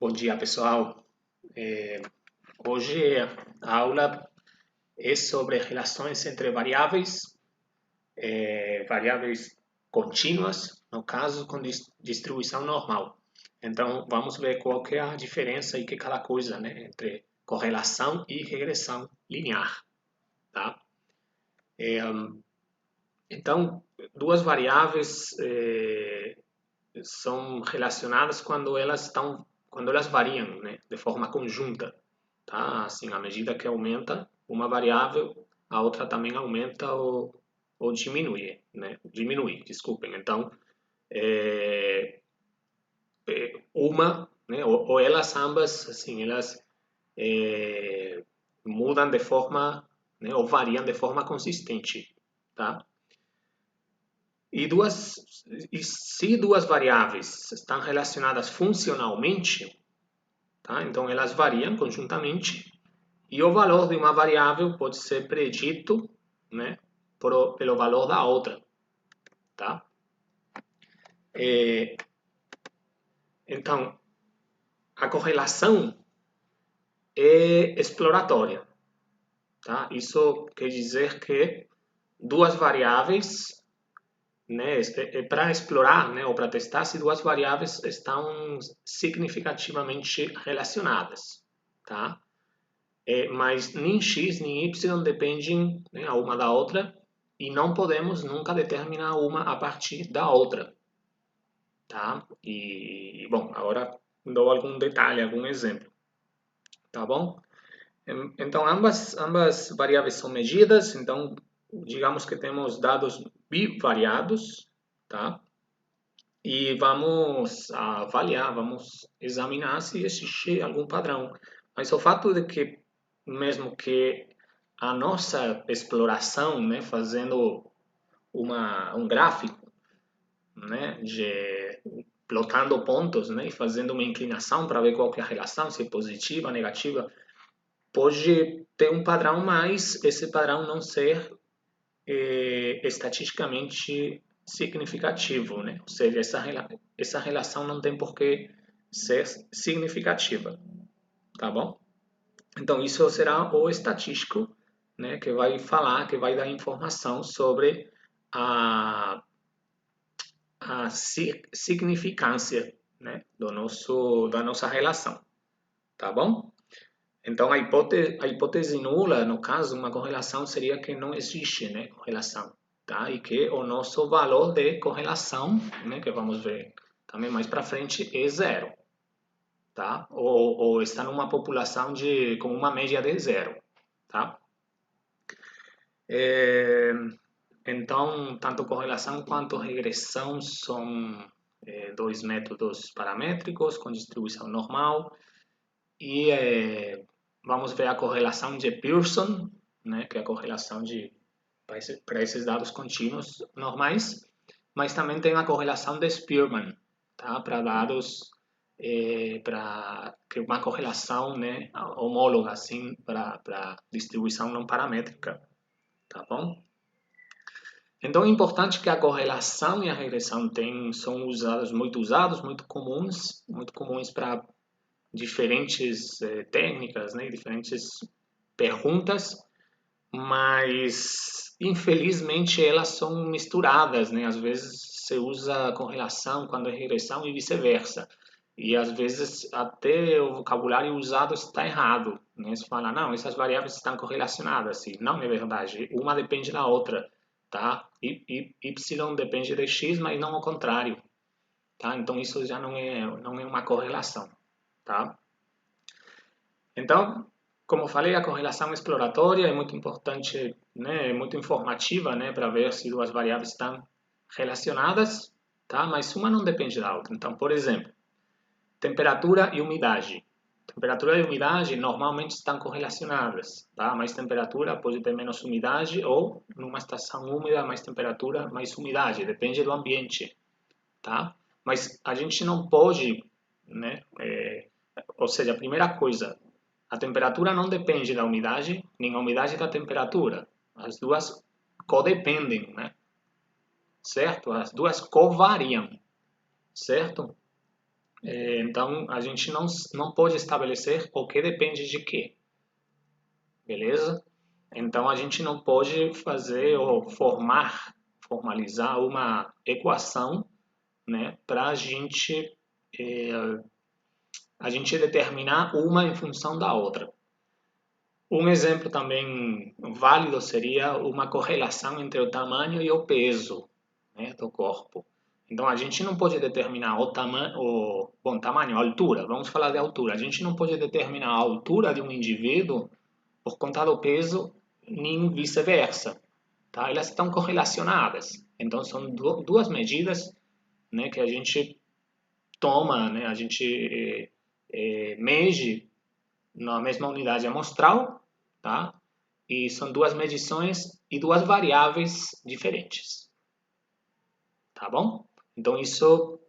Bom dia, pessoal. Hoje a aula é sobre relações entre variáveis contínuas, no caso com distribuição normal. Então, vamos ver qual que é a diferença e que cada coisa, né, entre correlação e regressão linear, tá? Então, duas variáveis são relacionadas quando elas variam, né, de forma conjunta, tá? Assim, à medida que aumenta uma variável, a outra também aumenta ou diminui, né? Diminui, desculpem. Então, uma, né, ou elas ambas, assim, elas mudam de forma, né, ou variam de forma consistente, tá? E se duas variáveis estão relacionadas funcionalmente, tá? Então elas variam conjuntamente e o valor de uma variável pode ser predito, né, pelo valor da outra, tá? Então a correlação é exploratória, tá? Isso quer dizer que duas variáveis, né, para explorar, né, ou para testar se duas variáveis estão significativamente relacionadas, tá? Mas nem x nem y dependem, né, uma da outra e não podemos nunca determinar uma a partir da outra, tá? E bom, agora dou algum detalhe, algum exemplo, tá bom? Então ambas variáveis são medidas, então digamos que temos dados bivariados, tá? E vamos avaliar, vamos examinar se existe algum padrão. Mas o fato de que, mesmo que a nossa exploração, né, fazendo um gráfico, né, plotando pontos, né, e fazendo uma inclinação para ver qual que é a relação, se é positiva, negativa, pode ter um padrão, mas esse padrão não ser estatisticamente significativo, né? Ou seja, essa relação não tem por que ser significativa, tá bom? Então, isso será o estatístico, né, que vai falar, que vai dar informação sobre a significância, né, da nossa relação, tá bom? Então, a hipótese nula, no caso, uma correlação seria que não existe, né, correlação, tá? E que o nosso valor de correlação, né, que vamos ver também mais para frente, é zero, tá? Ou está numa população com uma média de zero, tá? Então, tanto correlação quanto regressão são dois métodos paramétricos com distribuição normal e vamos ver a correlação de Pearson, né, que é a correlação para esses dados contínuos normais, mas também tem a correlação de Spearman, tá, para dados para que uma correlação, né, homóloga assim para distribuição não paramétrica, tá bom? Então é importante que a correlação e a regressão são muito usados, muito comuns para diferentes técnicas, né, diferentes perguntas, mas infelizmente elas são misturadas, né? Às vezes se usa correlação quando é regressão e vice-versa. E às vezes até o vocabulário usado está errado, né? Se fala, não, essas variáveis estão correlacionadas. E não é verdade. Uma depende da outra, tá? Y depende de X, mas não ao contrário, tá? Então isso já não é uma correlação, tá? Então, como falei, a correlação exploratória é muito importante, né, é muito informativa, né, para ver se duas variáveis estão relacionadas, tá? Mas uma não depende da outra. Então, por exemplo, temperatura e umidade. Temperatura e umidade normalmente estão correlacionadas, tá? Mais temperatura pode ter menos umidade ou numa estação úmida mais temperatura, mais umidade, depende do ambiente, tá? Mas a gente não pode, né, ou seja, a primeira coisa, a temperatura não depende da umidade, nem a umidade da temperatura. As duas codependem, né? Certo? As duas covariam, certo? Então, a gente não pode estabelecer o que depende de quê, beleza? Então, a gente não pode fazer ou formalizar uma equação, né, para a gente determinar uma em função da outra. Um exemplo também válido seria uma correlação entre o tamanho e o peso, né, do corpo. Então, a gente não pode determinar o tamanho, a altura, vamos falar de altura. A gente não pode determinar a altura de um indivíduo por conta do peso, nem vice-versa. Tá? Elas estão correlacionadas. Então, são duas medidas, né, que a gente toma, né, a gente mede na mesma unidade amostral, tá? E são duas medições e duas variáveis diferentes, tá bom? Então, isso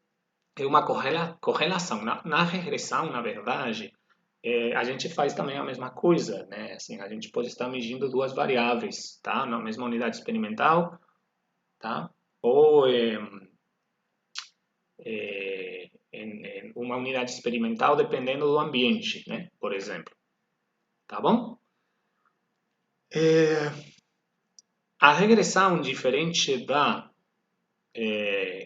é uma correlação. Na regressão, na verdade, a gente faz também a mesma coisa, né? Assim, a gente pode estar medindo duas variáveis, tá? Na mesma unidade experimental, tá? Ou em uma unidade experimental dependendo do ambiente, né? Por exemplo, tá bom? A regressão, diferente da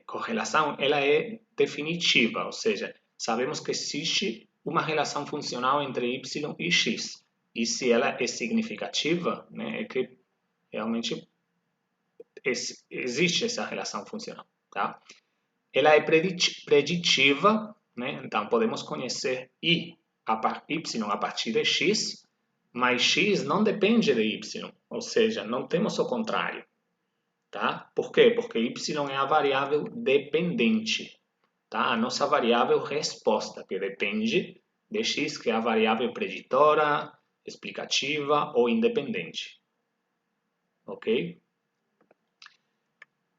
correlação, ela é definitiva, ou seja, sabemos que existe uma relação funcional entre y e x. E se ela é significativa, né, é que realmente existe essa relação funcional. Tá? Ela é preditiva, né? Então podemos conhecer y a partir de x, mas x não depende de y, ou seja, não temos o contrário. Tá? Por quê? Porque y é a variável dependente, tá? A nossa variável resposta, que depende de x, que é a variável preditora, explicativa ou independente. Ok?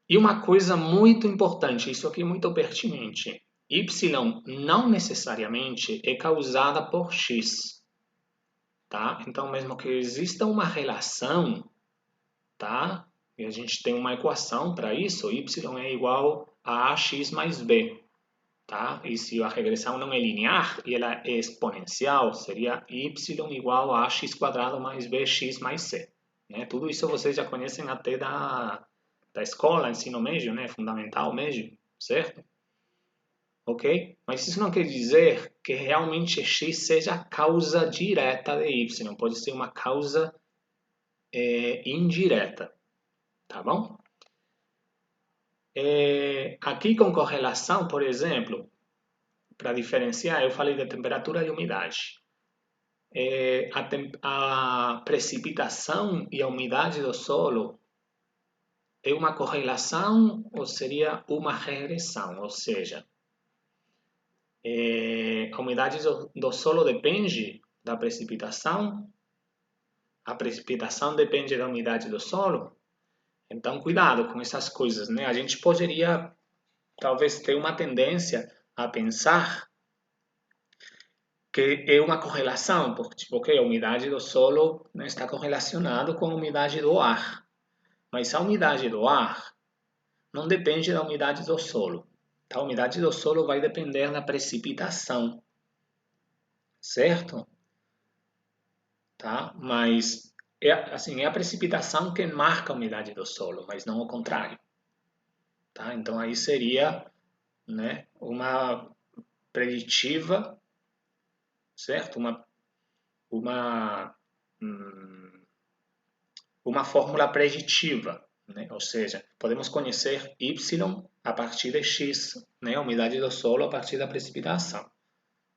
E uma coisa muito importante, isso aqui é muito pertinente. Y não necessariamente é causada por x, tá? Então, mesmo que exista uma relação, tá? E a gente tem uma equação para isso, y é igual a ax mais b, tá? E se a regressão não é linear e ela é exponencial, seria y igual a ax quadrado mais bx mais c, né? Tudo isso vocês já conhecem até da escola, ensino médio, né? Fundamental médio, certo? Ok? Mas isso não quer dizer que realmente x seja a causa direta de y, pode ser uma causa indireta, tá bom? Aqui com correlação, por exemplo, para diferenciar, eu falei de temperatura e umidade. A precipitação e a umidade do solo é uma correlação ou seria uma regressão? Ou seja, a umidade do solo depende da precipitação, a precipitação depende da umidade do solo. Então, cuidado com essas coisas, né? A gente poderia, talvez, ter uma tendência a pensar que é uma correlação, porque tipo, okay, a umidade do solo, né, está correlacionado com a umidade do ar. Mas a umidade do ar não depende da umidade do solo. Tá? A umidade do solo vai depender da precipitação, certo? Tá? Mas é a precipitação que marca a umidade do solo, mas não o contrário. Tá? Então aí seria, né, uma preditiva, certo? Uma, uma fórmula preditiva, né? Ou seja, podemos conhecer y a partir de x, né? A umidade do solo a partir da precipitação,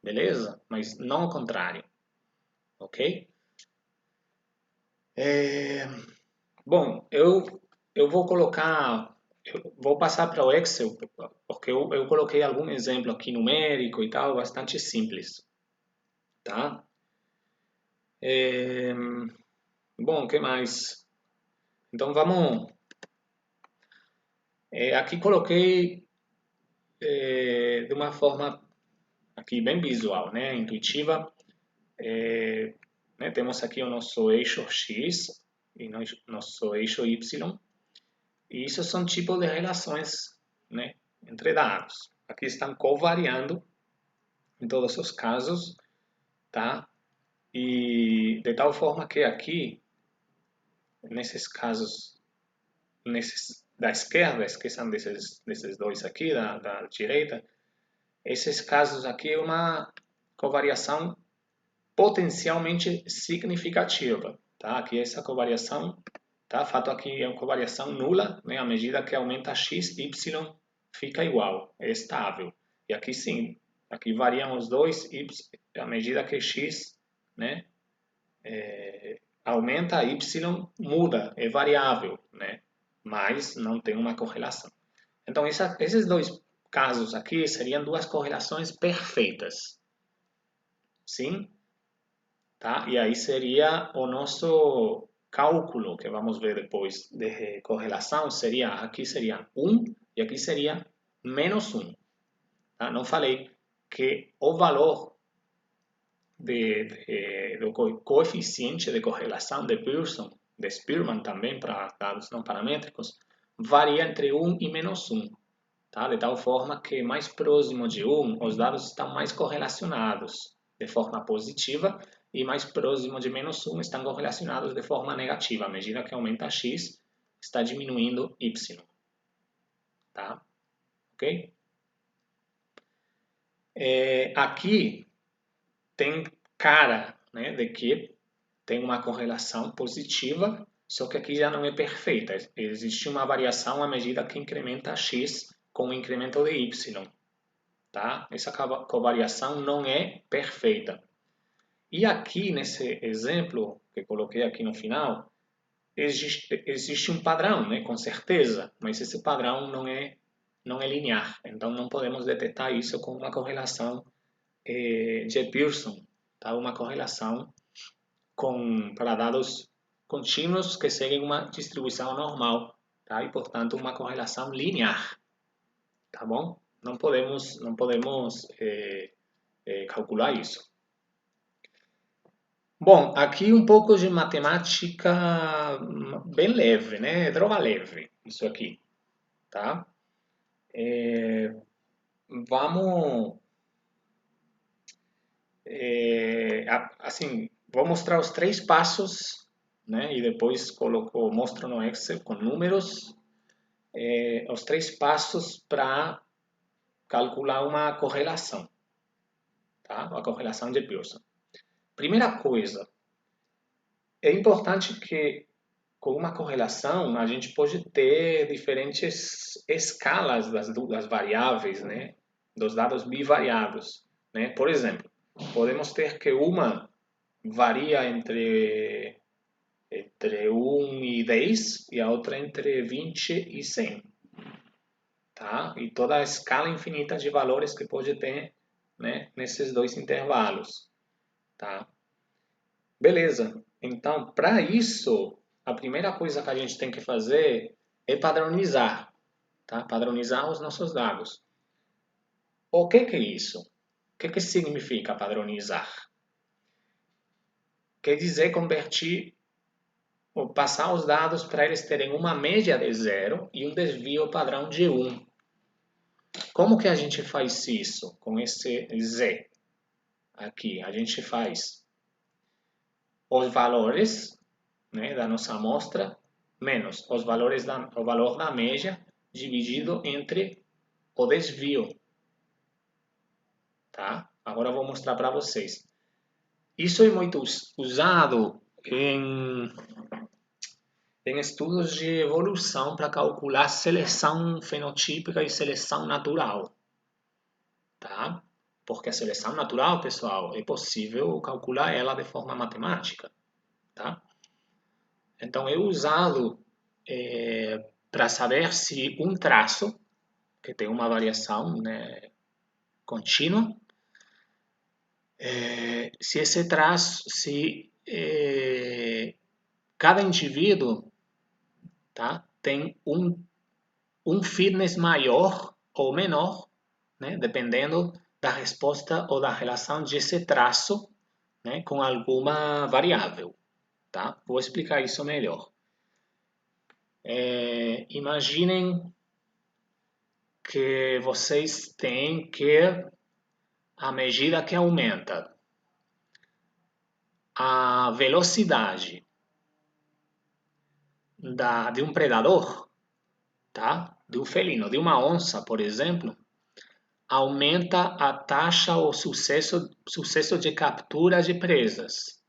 beleza? Mas não o contrário, ok? Bom, eu vou colocar, eu vou passar para o Excel, porque eu coloquei algum exemplo aqui numérico e tal, bastante simples, tá? Bom, o que mais? Então vamos. Aqui coloquei de uma forma aqui bem visual, né, intuitiva. Né, temos aqui o nosso eixo x e nosso eixo y. E isso são tipos de relações, né, entre dados. Aqui estão covariando, em todos os casos, tá? E de tal forma que aqui, nesses casos, nesses da esquerda, esqueçam desses dois aqui, da direita, esses casos aqui é uma covariação potencialmente significativa, tá? Aqui essa covariação, tá? Fato aqui é uma covariação nula, né? À medida que aumenta x, y fica igual, é estável. E aqui sim, aqui variam os dois, y, à medida que x, né? Aumenta, y muda, é variável, né? Mas não tem uma correlação. Então, esses dois casos aqui seriam duas correlações perfeitas. Sim? Tá? E aí seria o nosso cálculo, que vamos ver depois, de correlação, seria, aqui seria 1 e aqui seria menos 1. Tá? Não falei que o valor do coeficiente de correlação de Pearson, de Spearman também, para dados não paramétricos, varia entre 1 e menos 1. Tá? De tal forma que mais próximo de 1, os dados estão mais correlacionados de forma positiva e mais próximo de menos 1 estão correlacionados de forma negativa. À medida que aumenta x, está diminuindo y. Tá? Ok? Aqui tem cara, né, de que tem uma correlação positiva, só que aqui já não é perfeita. Existe uma variação à medida que incrementa x com o incremento de y. Tá? Essa covariação não é perfeita. E aqui, nesse exemplo que coloquei aqui no final, existe um padrão, né, com certeza, mas esse padrão não é linear. Então, não podemos detectar isso com uma correlação de Pearson, tá? Uma correlação para dados contínuos que seguem uma distribuição normal, tá? E, portanto, uma correlação linear. Tá bom? Não podemos calcular isso. Bom, aqui um pouco de matemática bem leve, né? Droga leve, isso aqui, tá? Vamos, assim, vou mostrar os 3 passos, né? E depois mostro no Excel com números, os 3 passos para calcular uma correlação, tá? Uma correlação de Pearson. Primeira coisa, é importante que com uma correlação a gente pode ter diferentes escalas das variáveis, né? Dos dados bivariados, né? Por exemplo, podemos ter que uma varia entre 1 e 10 e a outra entre 20 e 100. Tá? E toda a escala infinita de valores que pode ter, né, nesses dois intervalos. Tá? Beleza. Então, para isso, a primeira coisa que a gente tem que fazer é padronizar. Tá? Padronizar os nossos dados. O que é isso? O que significa padronizar? Quer dizer convertir ou passar os dados para eles terem uma média de 0 e um desvio padrão de 1. Como que a gente faz isso com esse Z? Aqui, a gente faz os valores, né, da nossa amostra menos o valor da média dividido entre o desvio. Tá? Agora eu vou mostrar para vocês. Isso é muito usado em estudos de evolução para calcular seleção fenotípica e seleção natural. Tá? Porque a seleção natural, pessoal, é possível calcular ela de forma matemática. Tá? Então, é usado para saber se um traço, que tem uma variação, né, contínua, se esse traço, cada indivíduo, tá, tem um fitness maior ou menor, né, dependendo da resposta ou da relação desse traço, né, com alguma variável. Tá? Vou explicar isso melhor. Imaginem que vocês têm que à medida que aumenta a velocidade de um predador, tá? De um felino, de uma onça, por exemplo, aumenta a taxa ou sucesso de captura de presas,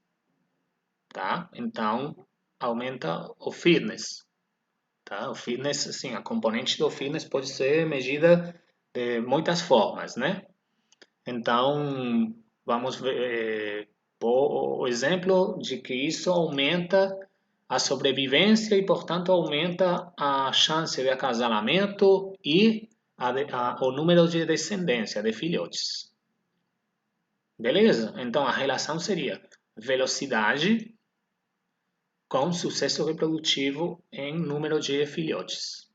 tá? Então, aumenta o fitness, tá? O fitness, assim, a componente do fitness pode ser medida de muitas formas, né? Então, vamos ver, o exemplo de que isso aumenta a sobrevivência e, portanto, aumenta a chance de acasalamento e o número de descendência de filhotes. Beleza? Então, a relação seria velocidade com sucesso reprodutivo em número de filhotes.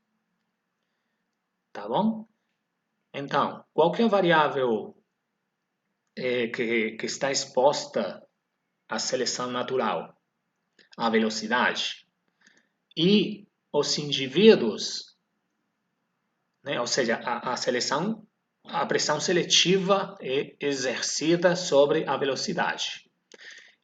Tá bom? Então, qual que é a variável que está exposta à seleção natural? A velocidade. E os indivíduos, né, ou seja, a seleção, a pressão seletiva é exercida sobre a velocidade.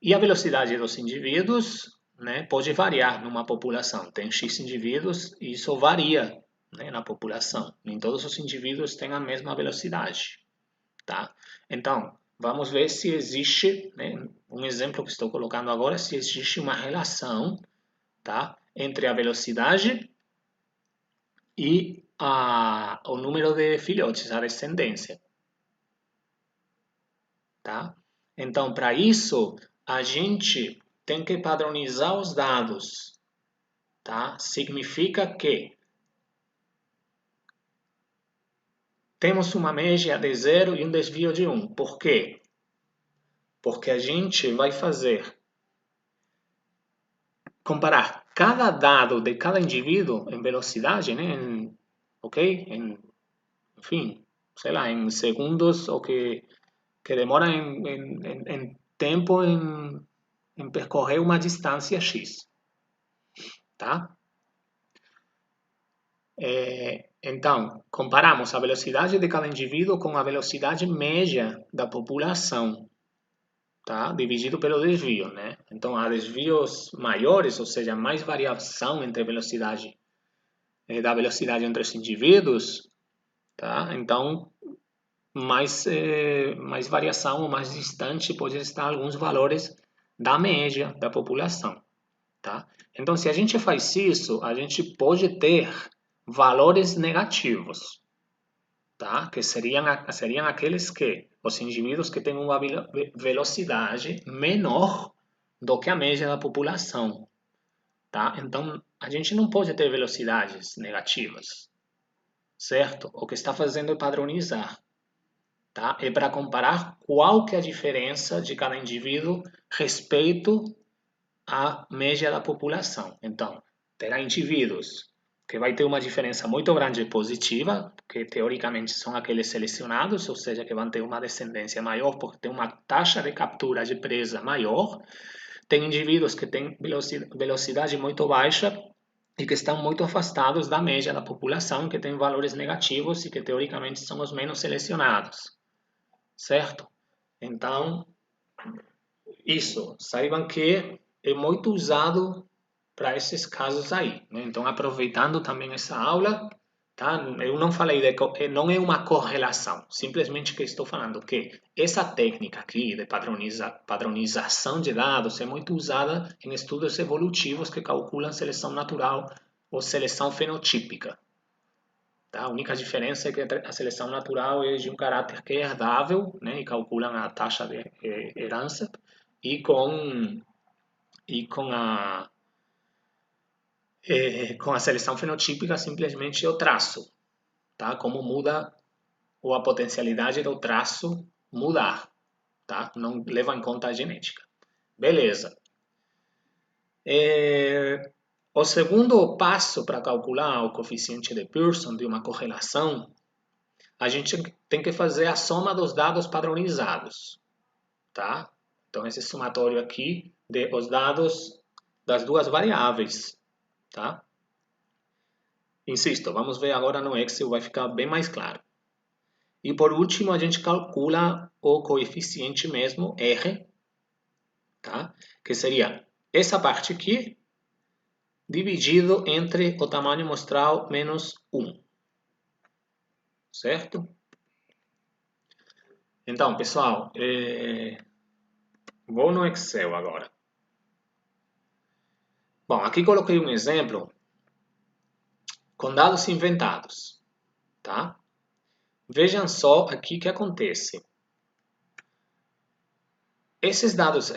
E a velocidade dos indivíduos, né, pode variar numa população. Tem X indivíduos e isso varia, né, na população. Nem todos os indivíduos têm a mesma velocidade. Tá? Então, vamos ver se existe, né, um exemplo que estou colocando agora, se existe uma relação, tá, entre a velocidade e o número de filhotes, a descendência. Tá? Então, para isso, a gente tem que padronizar os dados. Tá? Significa que temos uma média de 0 e um desvio de 1. Por quê? Porque a gente vai comparar cada dado de cada indivíduo em velocidade, né? Enfim, sei lá, em segundos, ou que demora em tempo em percorrer uma distância X, tá? Então, comparamos a velocidade de cada indivíduo com a velocidade média da população, tá? Dividido pelo desvio, né? Então, há desvios maiores, ou seja, mais variação entre velocidade da velocidade entre os indivíduos, tá? Então, mais variação ou mais distante pode estar alguns valores da média da população, tá? Então, se a gente faz isso, a gente pode ter valores negativos, tá? Que seriam aqueles que os indivíduos que têm uma velocidade menor do que a média da população, tá? Então, a gente não pode ter velocidades negativas, certo? O que está fazendo é padronizar, tá? É para comparar qual que é a diferença de cada indivíduo respeito à média da população. Então, terá indivíduos que vai ter uma diferença muito grande positiva, que teoricamente são aqueles selecionados, ou seja, que vão ter uma descendência maior porque tem uma taxa de captura de presa maior. Tem indivíduos que têm velocidade muito baixa e que estão muito afastados da média da população, que tem valores negativos e que teoricamente são os menos selecionados, certo? Então, isso, saibam que é muito usado para esses casos aí, né? Então, aproveitando também essa aula, tá? Eu não falei não é uma correlação, simplesmente que estou falando que essa técnica aqui de padronização de dados é muito usada em estudos evolutivos que calculam seleção natural ou seleção fenotípica. Tá? A única diferença é que a seleção natural é de um caráter que é herdável, né? E calculam a taxa de herança, e com a seleção fenotípica simplesmente é o traço, tá? Como muda, ou a potencialidade do traço mudar, tá? Não leva em conta a genética. Beleza. O segundo passo para calcular o coeficiente de Pearson de uma correlação, a gente tem que fazer a soma dos dados padronizados, tá? Então, esse somatório aqui de os dados das duas variáveis, tá? Insisto, vamos ver agora no Excel, vai ficar bem mais claro. E por último, a gente calcula o coeficiente mesmo, R, tá? Que seria essa parte aqui, dividido entre o tamanho amostral menos 1. Certo? Então, pessoal, vou no Excel agora. Bom, aqui coloquei um exemplo com dados inventados, tá? Vejam só aqui o que acontece. Esses dados,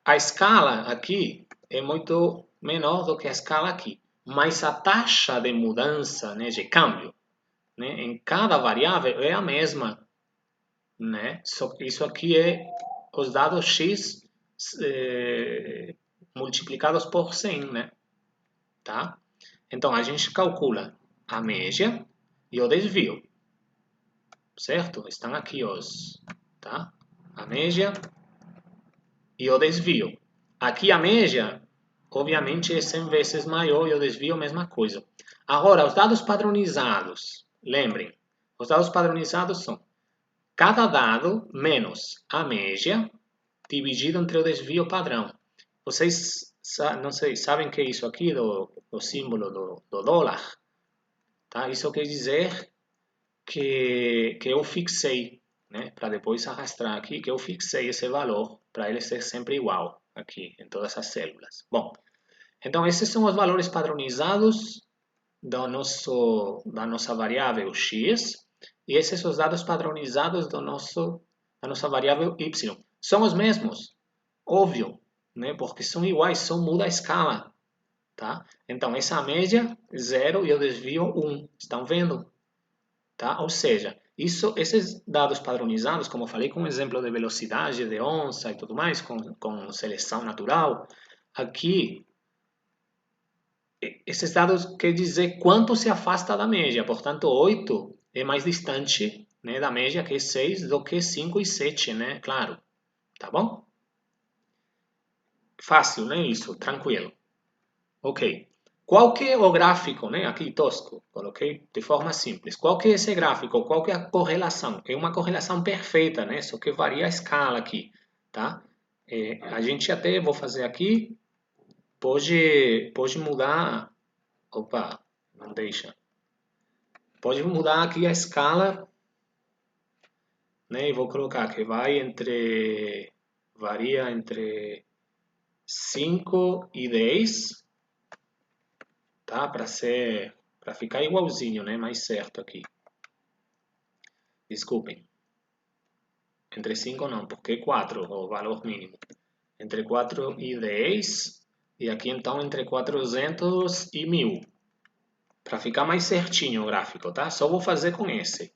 a escala aqui é muito menor do que a escala aqui, mas a taxa de mudança, né, de câmbio, né, em cada variável é a mesma, né? Só que isso aqui é os dados x multiplicados por 100, né? Tá? Então a gente calcula a média e o desvio, certo? Estão aqui os, tá? A média e o desvio. Aqui a média, obviamente, é 100 vezes maior e o desvio a mesma coisa. Agora, os dados padronizados, lembrem, os dados padronizados são cada dado menos a média dividido entre o desvio padrão. Vocês não sei, sabem o que é isso aqui do símbolo do dólar? Tá? Isso quer dizer que eu fixei, né? Para depois arrastar aqui, que eu fixei esse valor para ele ser sempre igual aqui em todas as células. Bom, então esses são os valores padronizados da nossa variável x e esses são os dados padronizados da nossa variável y. São os mesmos, óbvio, né? Porque são iguais, só muda a escala. Tá? Então, essa média 0 e o desvio 1. Estão vendo? Tá? Ou seja, esses dados padronizados, como eu falei com o exemplo de velocidade de onça e tudo mais, com seleção natural, aqui, esses dados quer dizer quanto se afasta da média. Portanto, 8 é mais distante, né, da média, que é 6, do que 5 e 7, né? Claro. Tá bom? Fácil, né? Isso, tranquilo. Ok. Qual que é o gráfico, né? Aqui tosco, coloquei de forma simples. Qual que é esse gráfico? Qual que é a correlação? É uma correlação perfeita, né? Só que varia a escala aqui, tá? A gente até, vou fazer aqui, pode mudar, opa, não deixa. Pode mudar aqui a escala, né? E vou colocar que varia entre 5 e 10, tá? Para ficar igualzinho, né? Mais certo aqui. Desculpem. Entre 5 não, porque 4 o valor mínimo. Entre 4 e 10. E aqui então entre 400 e 1000. Para ficar mais certinho o gráfico, tá? Só vou fazer com esse.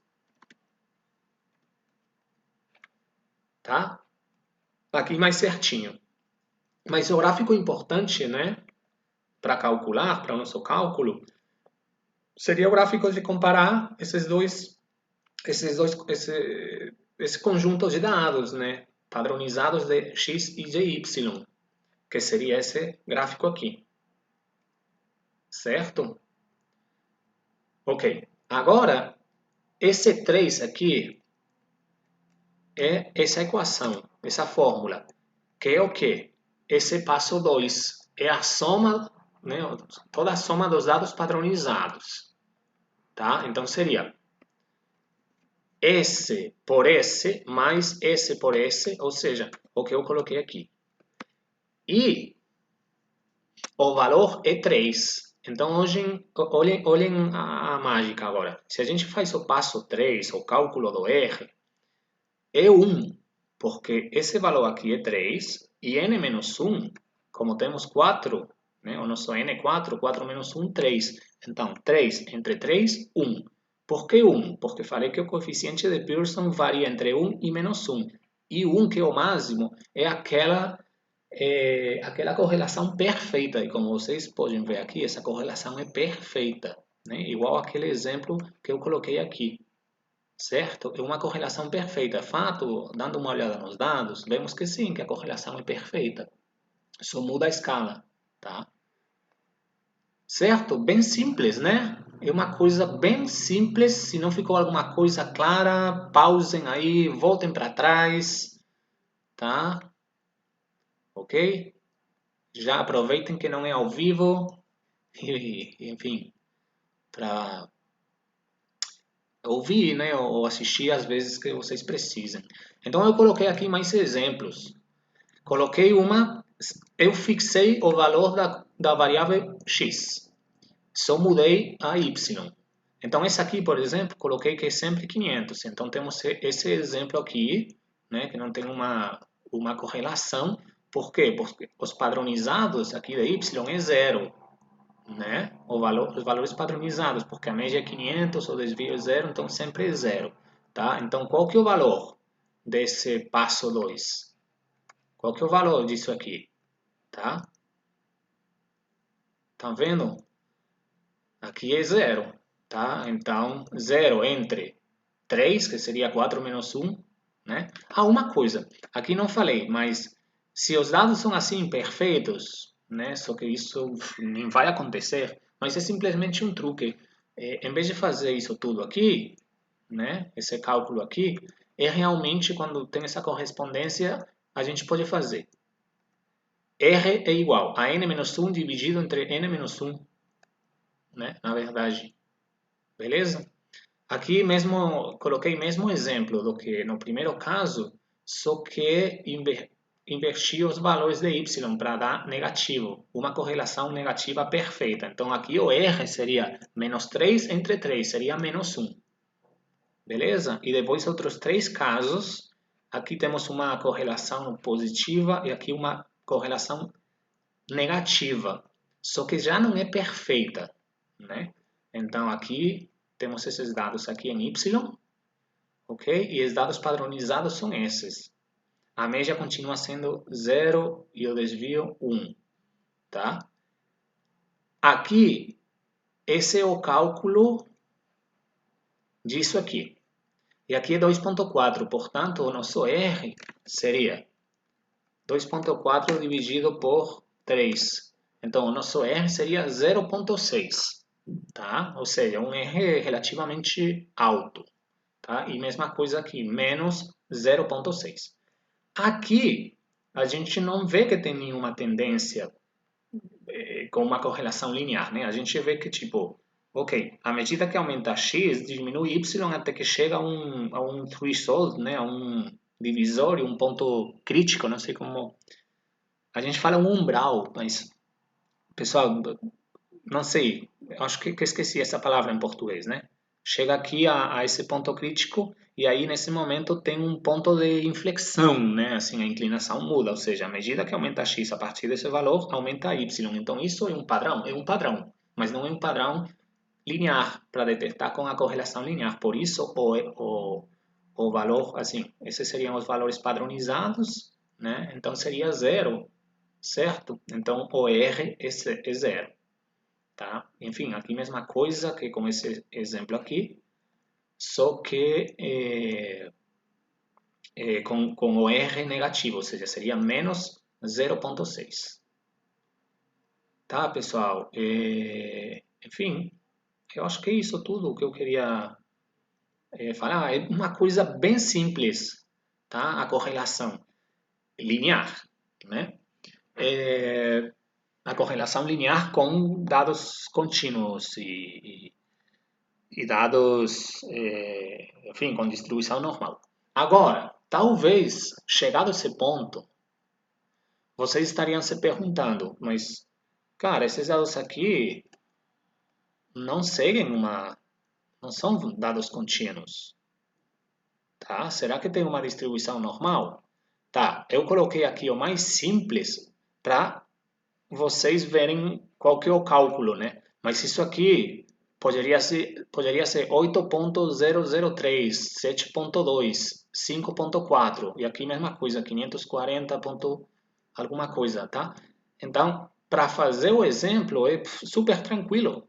Tá? Aqui mais certinho. Mas o gráfico importante, né? Para calcular, para o nosso cálculo, seria o gráfico de comparar esse conjunto de dados, né? Padronizados de x e de y, que seria esse gráfico aqui. Certo? Ok. Agora, esse 3 aqui é essa equação, essa fórmula, que é o quê? Esse passo 2 é a soma, né? Toda a soma dos dados padronizados. Tá? Então, seria S por S mais S por S, ou seja, o que eu coloquei aqui. E o valor é 3. Então, olhem a mágica agora. Se a gente faz o passo 3, o cálculo do R, é 1, porque esse valor aqui é 3, e n menos 1, como temos 4, né? O nosso n é 4, 4 menos 1, 3. Então, 3 entre 3, 1. Por que 1? Porque falei que o coeficiente de Pearson varia entre 1 e menos 1. E 1, que é o máximo, é aquela correlação perfeita. E como vocês podem ver aqui, essa correlação é perfeita, né? Igual aquele exemplo que eu coloquei aqui. Certo? É uma correlação perfeita. Fato, dando uma olhada nos dados, vemos que sim, que a correlação é perfeita. Só muda a escala, tá? Certo? Bem simples, né? É uma coisa bem simples. Se não ficou alguma coisa clara, pausem aí, voltem para trás, tá? Ok? Já aproveitem que não é ao vivo e, enfim, para ouvir, né, ou assistir às vezes que vocês precisem. Então eu coloquei aqui mais exemplos. Coloquei eu fixei o valor da variável x, só mudei a y. Então esse aqui, por exemplo, coloquei que é sempre 500. Então temos esse exemplo aqui, né, que não tem uma correlação. Por quê? Porque os padronizados aqui da y é zero, né? Os valores padronizados, porque a média é 500, o desvio é zero, então sempre é zero, tá? Então qual que é o valor desse passo 2? Qual que é o valor disso aqui, tá? Tá vendo? Aqui é zero, tá? Então, zero entre 3, que seria 4 menos 1, né? Ah, uma coisa, aqui não falei, mas se os dados são assim perfeitos, né? Só que isso nem vai acontecer, mas é simplesmente um truque. Em vez de fazer isso tudo aqui, né? Esse cálculo aqui, é realmente quando tem essa correspondência, a gente pode fazer. R é igual a n menos 1 dividido entre n menos 1, né? Na verdade, beleza? Aqui mesmo, coloquei mesmo exemplo do que no primeiro caso, só que inverti os valores de y para dar negativo, uma correlação negativa perfeita. Então aqui o R seria menos 3 entre 3, seria menos 1. Beleza? E depois outros três casos, aqui temos uma correlação positiva e aqui uma correlação negativa, só que já não é perfeita, né? Então aqui temos esses dados aqui em y, ok? E os dados padronizados são esses. A média continua sendo 0 e o desvio 1, tá? Aqui, esse é o cálculo disso aqui. E aqui é 2.4, portanto, o nosso R seria 2.4 dividido por 3. Então, o nosso R seria 0.6, tá? Ou seja, um R relativamente alto, tá? E mesma coisa aqui, menos 0.6. Aqui, a gente não vê que tem nenhuma tendência com uma correlação linear, né? A gente vê que, tipo, ok, à medida que aumenta x, diminui y até que chega a um threshold, né? A um divisório, um ponto crítico, não sei como... A gente fala um umbral, mas, pessoal, não sei, acho que esqueci essa palavra em português, né? Chega aqui a esse ponto crítico e aí nesse momento tem um ponto de inflexão, né? Assim, a inclinação muda, ou seja, à medida que aumenta x a partir desse valor, aumenta y. Então isso é um padrão, mas não é um padrão linear para detectar com a correlação linear. Por isso o valor, assim, esses seriam os valores padronizados, né? Então seria zero, certo? Então o R é zero. Tá? Enfim, aqui mesma coisa que com esse exemplo aqui, só que com o R negativo, ou seja, seria menos 0.6. Tá, pessoal? Enfim, eu acho que é isso tudo que eu queria falar. É uma coisa bem simples, tá? A correlação linear, né? A correlação linear com dados contínuos e dados, enfim, com distribuição normal. Agora, talvez, chegado a esse ponto, vocês estariam se perguntando, mas, cara, esses dados aqui não seguem não são dados contínuos, tá? Será que tem uma distribuição normal? Tá, eu coloquei aqui o mais simples para vocês verem qual que é o cálculo, né? Mas isso aqui poderia ser 8.003, 7.2, 5.4 e aqui mesma coisa, 540 ponto alguma coisa, tá? Então, para fazer o exemplo é super tranquilo,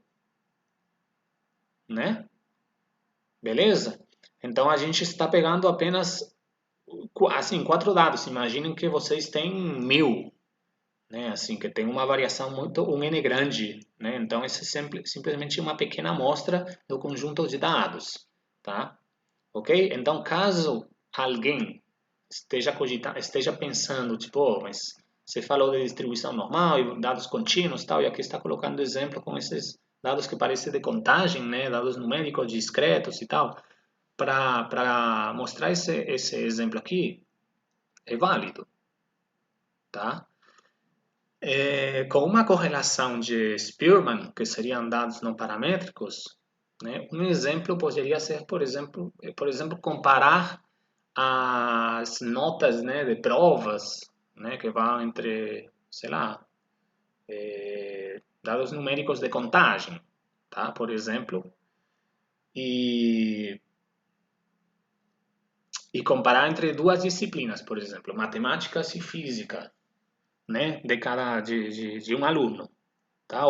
né? Beleza? Então a gente está pegando apenas assim 4 dados. Imaginem que vocês têm 1000, né? Assim, que tem uma variação muito, um N grande, né? Então, esse é simplesmente uma pequena amostra do conjunto de dados, tá? Ok? Então, caso alguém esteja pensando, tipo, oh, mas você falou de distribuição normal e dados contínuos e tal, e aqui está colocando exemplo com esses dados que parecem de contagem, né? Dados numéricos discretos e tal, para mostrar esse exemplo aqui, é válido, tá? Com uma correlação de Spearman, que seriam dados não paramétricos, né, um exemplo poderia ser, por exemplo, comparar as notas, né, de provas, né, que vão entre, sei lá, dados numéricos de contagem, tá, por exemplo, e, e comparar entre duas disciplinas, por exemplo, matemáticas e física, né, de um aluno. Tá?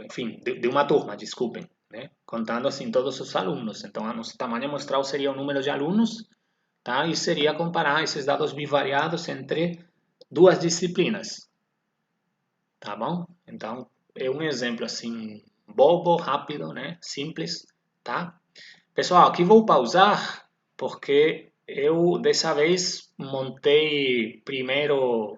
Enfim, de uma turma, desculpem, né? Contando assim todos os alunos. Então, a nosso tamanho amostral seria o número de alunos, tá? E seria comparar esses dados bivariados entre duas disciplinas, tá bom? Então, é um exemplo assim bobo, rápido, né? Simples, tá? Pessoal, aqui vou pausar porque eu dessa vez montei primeiro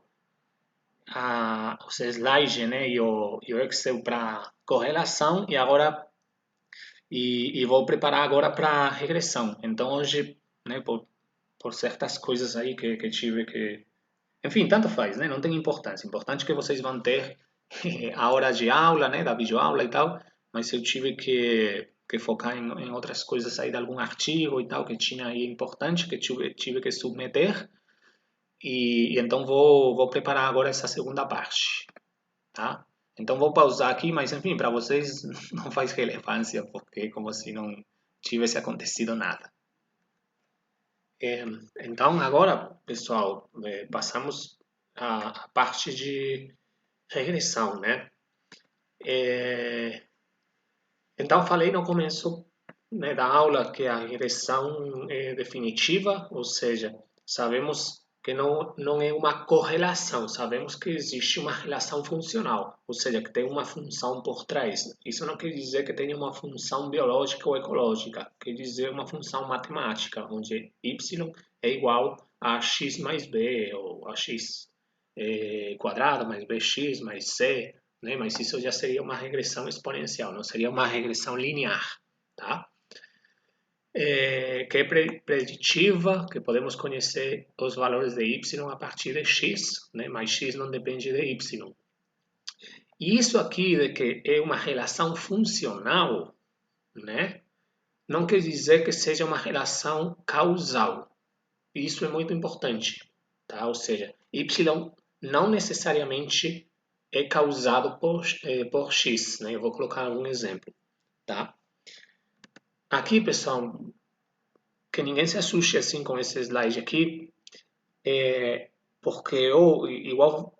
os slides, né, e o Excel para correlação e vou preparar agora para regressão. Então hoje, né, por certas coisas aí que tive que, enfim, tanto faz, né, não tem importância. Importante é que vocês vão ter a hora de aula, né, da videoaula e tal, mas eu tive que focar em outras coisas aí de algum artigo e tal que tinha aí importante que tive que submeter e então vou preparar agora essa segunda parte. Tá? Então vou pausar aqui, mas enfim, para vocês não faz relevância, porque como se não tivesse acontecido nada. É, então agora, pessoal, passamos à parte de regressão, né? É, então falei no começo, né, da aula que a regressão é definitiva, ou seja, sabemos que não é uma correlação, sabemos que existe uma relação funcional, ou seja, que tem uma função por trás. Isso não quer dizer que tenha uma função biológica ou ecológica, quer dizer uma função matemática, onde y é igual a x mais b, ou a x quadrado mais bx mais c, né? Mas isso já seria uma regressão exponencial, não seria uma regressão linear, tá? Que é preditiva, que podemos conhecer os valores de y a partir de x, né? Mas x não depende de y. E isso aqui de que é uma relação funcional, né? Não quer dizer que seja uma relação causal. Isso é muito importante, tá? Ou seja, y não necessariamente é causado por x, né? Eu vou colocar um exemplo, tá? Aqui, pessoal, que ninguém se assuste assim com esse slide aqui, porque eu, igual,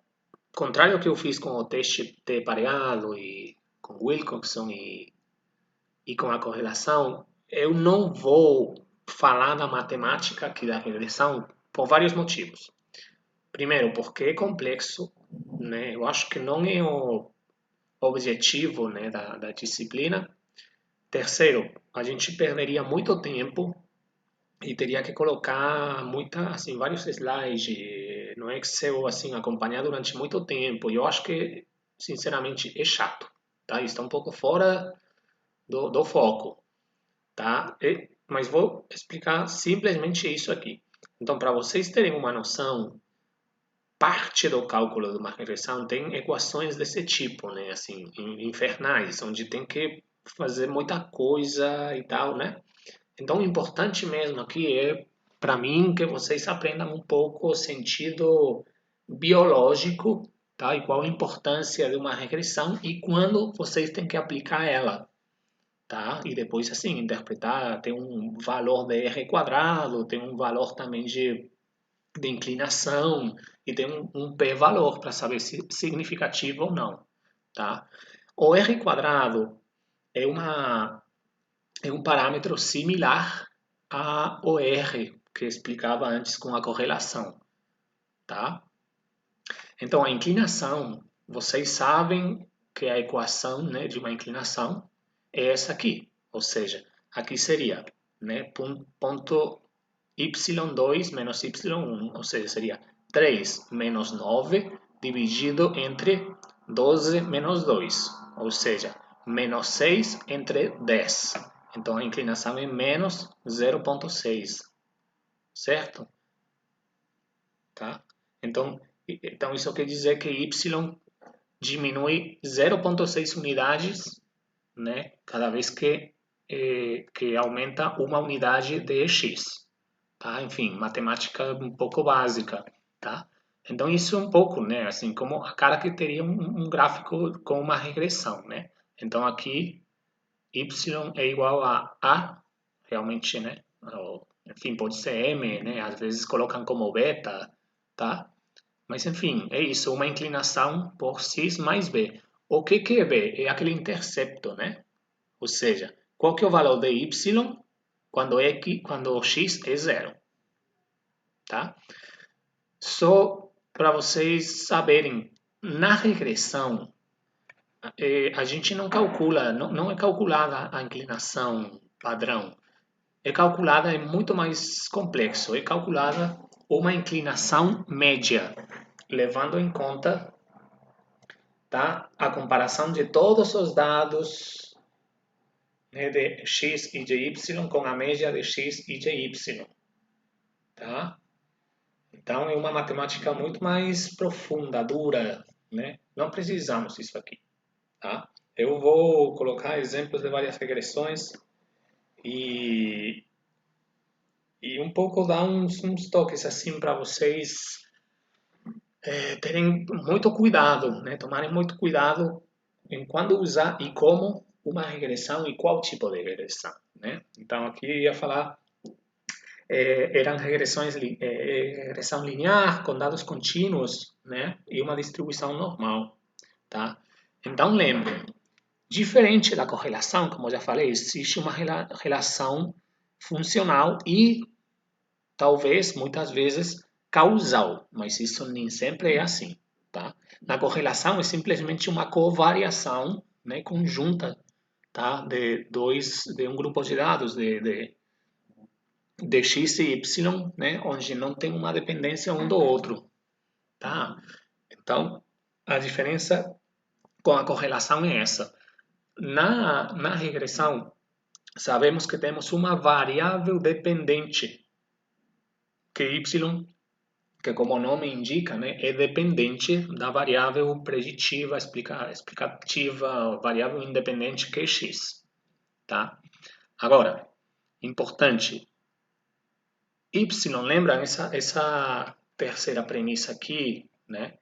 contrário ao que eu fiz com o teste de pareado e com Wilcoxon e com a correlação, eu não vou falar da matemática aqui da regressão por vários motivos. Primeiro, porque é complexo, né? Eu acho que não é o objetivo, né, da disciplina. Terceiro, a gente perderia muito tempo e teria que colocar assim, vários slides no Excel, assim, acompanhar durante muito tempo. E eu acho que, sinceramente, é chato, tá? Está um pouco fora do foco, tá? Mas vou explicar simplesmente isso aqui. Então, para vocês terem uma noção, parte do cálculo de uma regressão tem equações desse tipo, né? Assim, infernais, onde tem que fazer muita coisa e tal, né? Então, o importante mesmo aqui é, para mim, que vocês aprendam um pouco o sentido biológico, tá? E qual a importância de uma regressão e quando vocês têm que aplicar ela, tá? E depois, assim, interpretar, tem um valor de R quadrado, tem um valor também de inclinação e tem um p-valor para saber se é significativo ou não, tá? O R quadrado é um parâmetro similar ao R que explicava antes com a correlação, tá? Então, a inclinação, vocês sabem que a equação, né, de uma inclinação é essa aqui. Ou seja, aqui seria, né, ponto y2 menos y1, ou seja, seria 3 menos 9 dividido entre 12 menos 2, ou seja, menos 6 entre 10. Então, a inclinação é menos 0,6, certo? Tá? Então, isso quer dizer que y diminui 0,6 unidades, né, cada vez que aumenta uma unidade de x. Tá? Enfim, matemática um pouco básica, tá? Então isso é um pouco, né, assim, como a cara que teria um gráfico com uma regressão, né? Então aqui y é igual a, realmente, né? Ou, enfim, pode ser m, né? Às vezes colocam como beta, tá? Mas enfim, é isso, uma inclinação por x mais b. O que é b? É aquele intercepto, né? Ou seja, qual que é o valor de y quando x é zero, tá? Só para vocês saberem, na regressão, a gente não calcula, não é calculada a inclinação padrão. É calculada, é muito mais complexo, é calculada uma inclinação média, levando em conta, tá, a comparação de todos os dados, né, de x e de y com a média de x e de y. Tá? Então é uma matemática muito mais profunda, dura, né? Não precisamos disso aqui, tá? Eu vou colocar exemplos de várias regressões e, e um pouco dar uns toques assim para vocês terem muito cuidado, né? Tomarem muito cuidado em quando usar e como uma regressão e qual tipo de regressão, né? Então aqui eu ia falar eram regressão linear com dados contínuos, né? E uma distribuição normal, tá? Então lembrem, diferente da correlação, como eu já falei, existe uma relação funcional e talvez muitas vezes causal, mas isso nem sempre é assim, tá? Na correlação é simplesmente uma covariação, né, conjunta, tá? De um grupo de dados de x e y, né, onde não tem uma dependência um do outro, tá? Então, a diferença com a correlação é essa. Na regressão, sabemos que temos uma variável dependente, que y, que como o nome indica, né, é dependente da variável preditiva, explicativa, variável independente que é x, tá? Agora, importante, y, lembra essa terceira premissa aqui, né?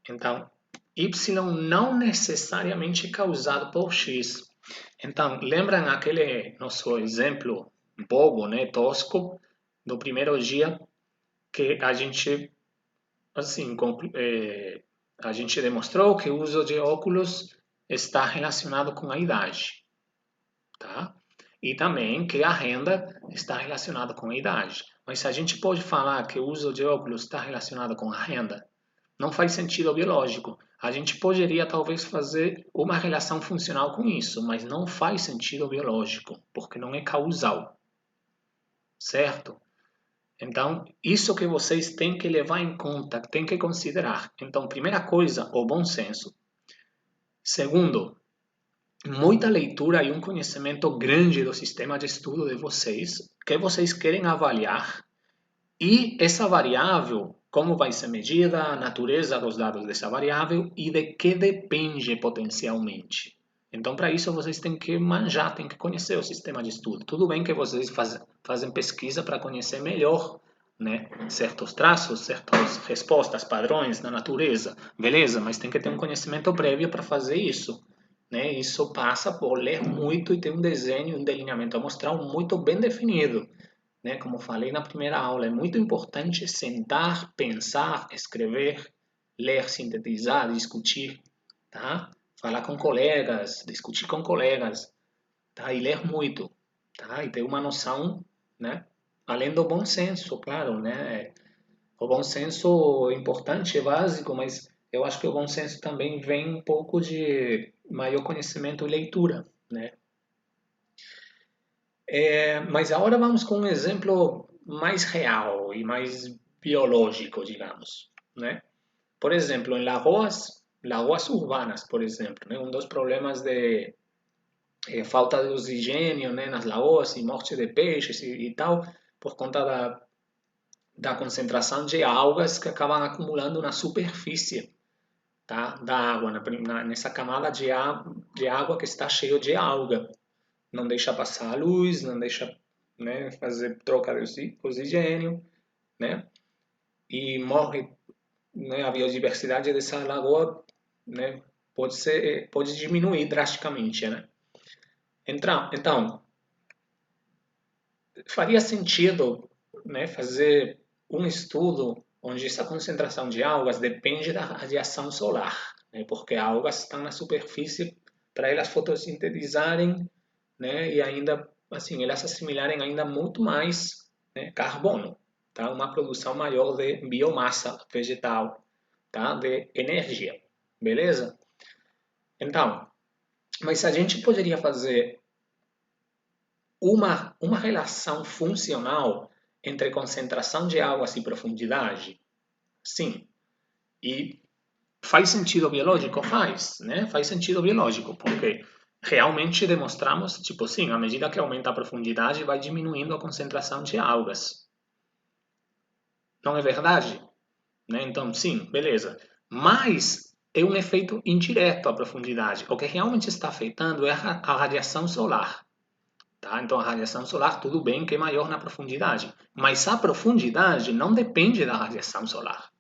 Então, y não necessariamente causado por x. Então, lembram aquele nosso exemplo bobo, né, tosco, do primeiro dia que a gente, assim, a gente demonstrou que o uso de óculos está relacionado com a idade, tá? E também que a renda está relacionada com a idade. Mas se a gente pode falar que o uso de óculos está relacionado com a renda, não faz sentido biológico. A gente poderia talvez fazer uma relação funcional com isso, mas não faz sentido biológico, porque não é causal, certo? Então, isso que vocês têm que levar em conta, têm que considerar. Então, primeira coisa, o bom senso. Segundo, muita leitura e um conhecimento grande do sistema de estudo de vocês, que vocês querem avaliar, e essa variável, como vai ser medida, a natureza dos dados dessa variável e de que depende potencialmente. Então, para isso, vocês têm que manjar, têm que conhecer o sistema de estudo. Tudo bem que vocês fazem pesquisa para conhecer melhor, né, certos traços, certas respostas, padrões na natureza, beleza, mas tem que ter um conhecimento prévio para fazer isso. Né? Isso passa por ler muito e ter um desenho, um delineamento amostral muito bem definido. Né? Como falei na primeira aula, é muito importante sentar, pensar, escrever, ler, sintetizar, discutir, tá? Falar com colegas, discutir com colegas, tá? E ler muito, tá? E ter uma noção, né? Além do bom senso, claro, né? O bom senso é importante, é básico, mas eu acho que o bom senso também vem um pouco de maior conhecimento e leitura, né? Mas agora vamos com um exemplo mais real e mais biológico, digamos, né? Por exemplo, em lagoas urbanas, por exemplo, né? Um dos problemas de falta de oxigênio, né, nas lagoas e morte de peixes e tal, por conta da concentração de algas que acabam acumulando na superfície, tá, da água, nessa camada de água que está cheio de alga. Não deixa passar a luz, não deixa, né, fazer troca de oxigênio, né, e morre, né, a biodiversidade dessa lagoa, né, pode diminuir drasticamente, né. Então, faria sentido, né, fazer um estudo onde essa concentração de algas depende da radiação solar, né, porque algas estão na superfície para elas fotossintetizarem, né, e ainda assim elas assimilarem ainda muito mais, né, carbono, tá? Uma produção maior de biomassa vegetal, tá? De energia, beleza? Então, mas a gente poderia fazer uma relação funcional entre concentração de águas e profundidade? Sim. E faz sentido biológico? Faz, né? Faz sentido biológico, porque realmente demonstramos, tipo, sim, à medida que aumenta a profundidade, vai diminuindo a concentração de algas. Não é verdade? Né? Então, sim, beleza. Mas é um efeito indireto à profundidade. O que realmente está afetando é a radiação solar. Tá? Então, a radiação solar, tudo bem que é maior na profundidade, mas a profundidade não depende da radiação solar,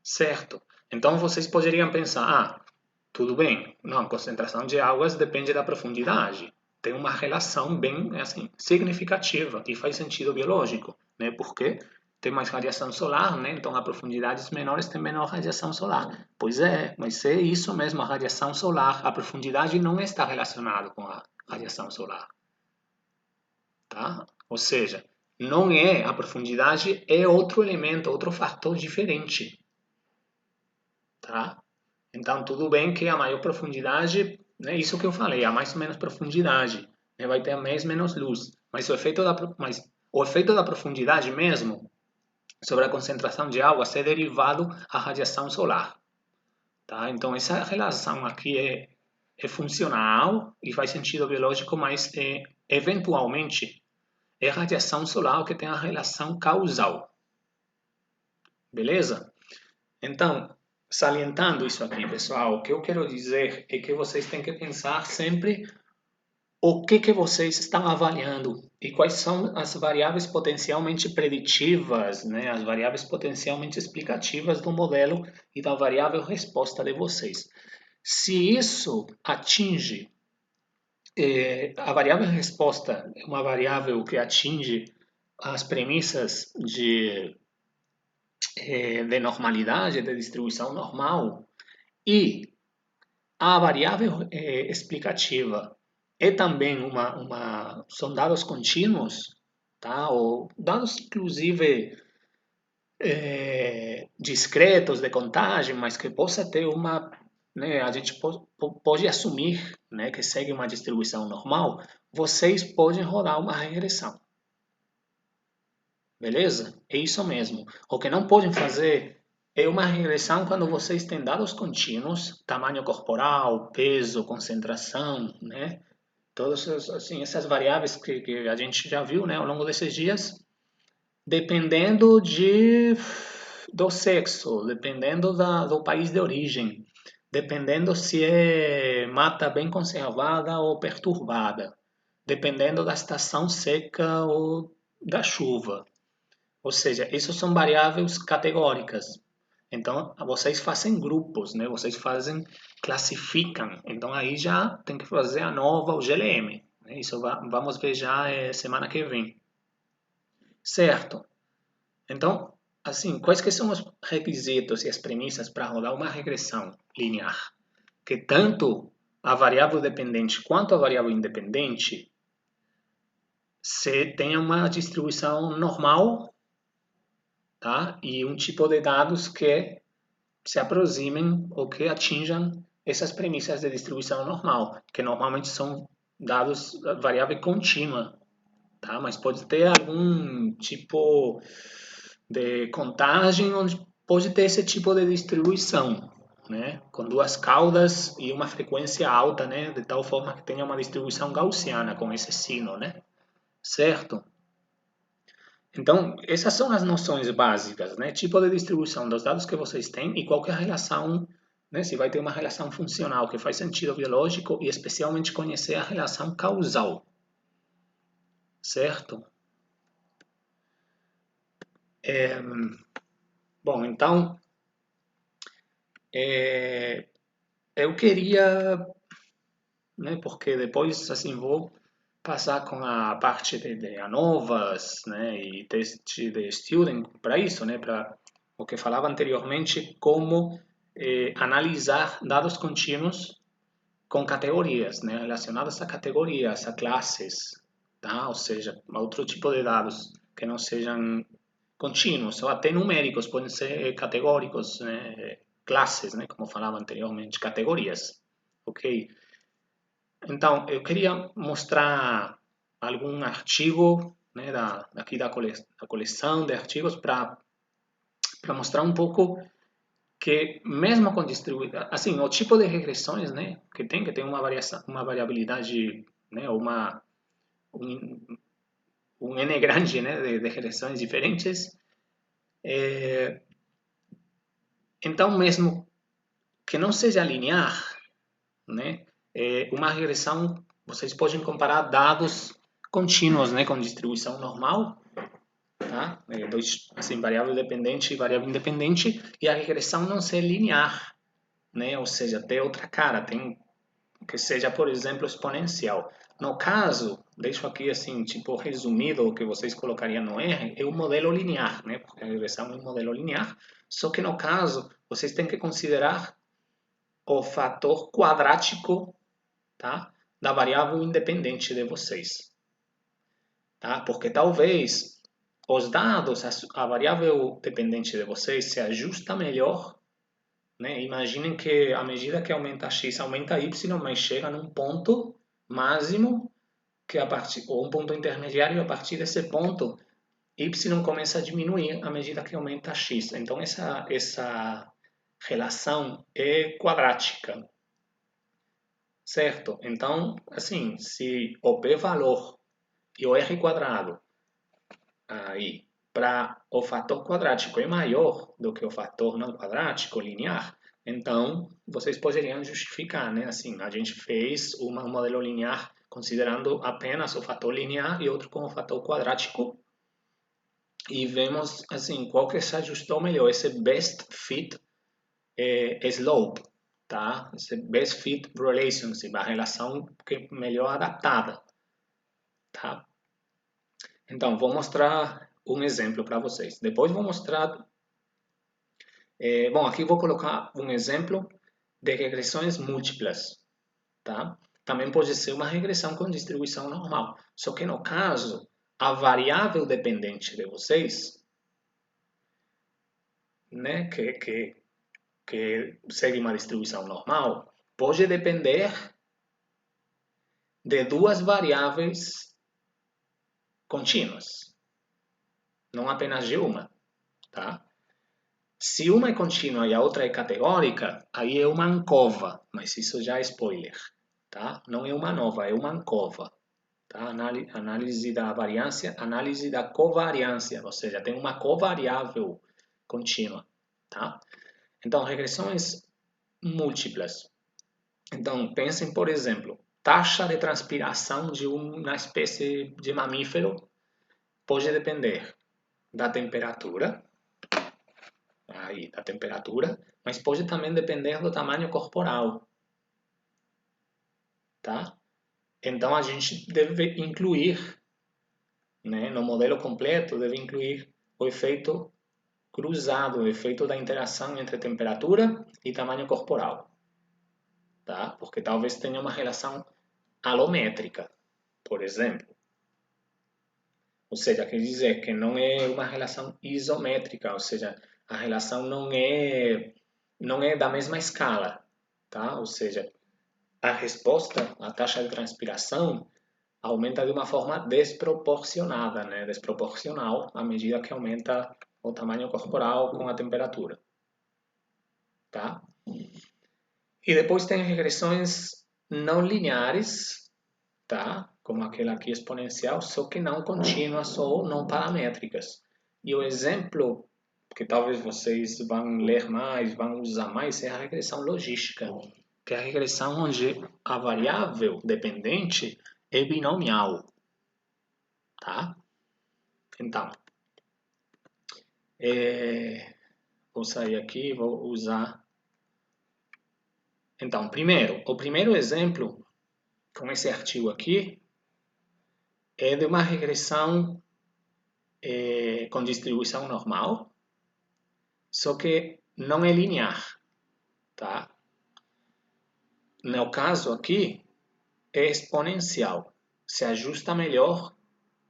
certo? Então, vocês poderiam pensar, tudo bem, não, a concentração de águas depende da profundidade. Tem uma relação bem assim, significativa e faz sentido biológico, né? Porque tem mais radiação solar, né? Então, a profundidades menores tem menor radiação solar. Pois é, mas é isso mesmo, a radiação solar. A profundidade não está relacionada com a radiação solar. Tá? Ou seja, não é a profundidade, é outro elemento, outro fator diferente, tá? Então, tudo bem que a maior profundidade, né, isso que eu falei, a mais ou menos profundidade, né, vai ter mais ou menos luz, o efeito da profundidade mesmo sobre a concentração de água é derivado à radiação solar, tá? Então, essa relação aqui é funcional e faz sentido biológico, mas eventualmente é a radiação solar que tem a relação causal. Beleza? Então, salientando isso aqui, pessoal, o que eu quero dizer é que vocês têm que pensar sempre o que vocês estão avaliando e quais são as variáveis potencialmente preditivas, né, as variáveis potencialmente explicativas do modelo e da variável resposta de vocês. Se isso atinge, a variável resposta é uma variável que atinge as premissas de normalidade, de distribuição normal, e a variável explicativa é também são dados contínuos, tá? Ou dados inclusive discretos de contagem, mas que possa ter né, a gente pode assumir, né, que segue uma distribuição normal, vocês podem rodar uma regressão. Beleza? É isso mesmo. O que não podem fazer é uma regressão quando vocês têm dados contínuos, tamanho corporal, peso, concentração, né? Todas assim, essas variáveis que a gente já viu, né, ao longo desses dias, dependendo do sexo, dependendo do país de origem, dependendo se é mata bem conservada ou perturbada, dependendo da estação seca ou da chuva. Ou seja, isso são variáveis categóricas. Então, vocês fazem grupos, né? Vocês classificam. Então, aí já tem que fazer a nova, o GLM. Né? Isso vamos ver já semana que vem. Certo. Então, assim, quais que são os requisitos e as premissas para rodar uma regressão linear? Que tanto a variável dependente quanto a variável independente se tenha uma distribuição normal tá? E um tipo de dados que se aproximem ou que atinjam essas premissas de distribuição normal, que normalmente são dados variável contínua, tá? Mas pode ter algum tipo de contagem onde pode ter esse tipo de distribuição, né? Com duas caudas e uma frequência alta, né? De tal forma que tenha uma distribuição gaussiana com esse sino, né? Certo? Então, essas são as noções básicas, né? Tipo de distribuição dos dados que vocês têm e qual que é a relação, né? Se vai ter uma relação funcional que faz sentido biológico e especialmente conhecer a relação causal, certo? Bom, então, eu queria, né? Porque depois, assim, vou passar com a parte de ANOVAs, né? E teste de student para isso, né? Para o que falava anteriormente, como analisar dados contínuos com categorias, né? Relacionadas a categorias, a classes, tá? Ou seja, outro tipo de dados que não sejam contínuos, ou até numéricos, podem ser categóricos, né? Classes, né? Como falava anteriormente, categorias, ok? Então, eu queria mostrar algum artigo, né, aqui da coleção de artigos para mostrar um pouco que mesmo com distribuição, assim, o tipo de regressões, né, que tem uma variação, uma variabilidade, né, um, um n grande, né, de regressões diferentes. Então, mesmo que não seja linear, né, uma regressão, vocês podem comparar dados contínuos, né, com distribuição normal, tá? Dois, assim, variável dependente e variável independente, e a regressão não ser linear, né? Ou seja, ter outra cara, tem que seja, por exemplo, exponencial. No caso, deixo aqui assim, tipo resumido, o que vocês colocariam no R, é um modelo linear, né? Porque a regressão é um modelo linear, só que no caso, vocês têm que considerar o fator quadrático, tá? Da variável independente de vocês, tá? Porque talvez os dados, a variável dependente de vocês se ajusta melhor, né? Imaginem que à medida que aumenta x, aumenta y, mas chega num ponto máximo que a partir, ou um ponto intermediário, a partir desse ponto y começa a diminuir à medida que aumenta x. Então essa relação é quadrática, certo? Então, assim, se o p-valor e o r quadrado aí para o fator quadrático é maior do que o fator não quadrático linear, então vocês poderiam justificar, né? Assim, a gente fez um modelo linear considerando apenas o fator linear e outro com o fator quadrático e vemos assim qual que se ajustou melhor, esse best fit slope, tá? Esse best fit relationship, a relação que é melhor adaptada, tá? Então, vou mostrar um exemplo para vocês. Depois vou mostrar... bom, aqui vou colocar um exemplo de regressões múltiplas, tá? Também pode ser uma regressão com distribuição normal. Só que no caso, a variável dependente de vocês, né, que segue uma distribuição normal, pode depender de duas variáveis contínuas, não apenas de uma, tá? Se uma é contínua e a outra é categórica, aí é uma ANCOVA, mas isso já é spoiler, tá? Não é uma nova, é uma ANCOVA, tá? Análise da variância, análise da covariância, ou seja, tem uma covariável contínua, tá? Então, regressões múltiplas. Então, pensem, por exemplo, taxa de transpiração de uma espécie de mamífero pode depender da temperatura, aí, da temperatura, mas pode também depender do tamanho corporal, tá? Então a gente deve incluir, né, no modelo completo, deve incluir o efeito cruzado, o efeito da interação entre temperatura e tamanho corporal, tá? Porque talvez tenha uma relação alométrica, por exemplo. Ou seja, quer dizer que não é uma relação isométrica, ou seja, a relação não é da mesma escala, tá? Ou seja, a resposta, a taxa de transpiração, aumenta de uma forma desproporcionada, né? Desproporcional à medida que aumenta o tamanho corporal com a temperatura, tá? E depois tem regressões não lineares, tá? Como aquela aqui exponencial, só que não contínuas ou não paramétricas. E o exemplo que talvez vocês vão ler mais, vão usar mais, é a regressão logística, que é a regressão onde a variável dependente é binomial, tá? Então, vou sair aqui e vou usar. Então, o primeiro exemplo com esse artigo aqui é de uma regressão com distribuição normal, só que não é linear, tá? No caso aqui, é exponencial. Se ajusta melhor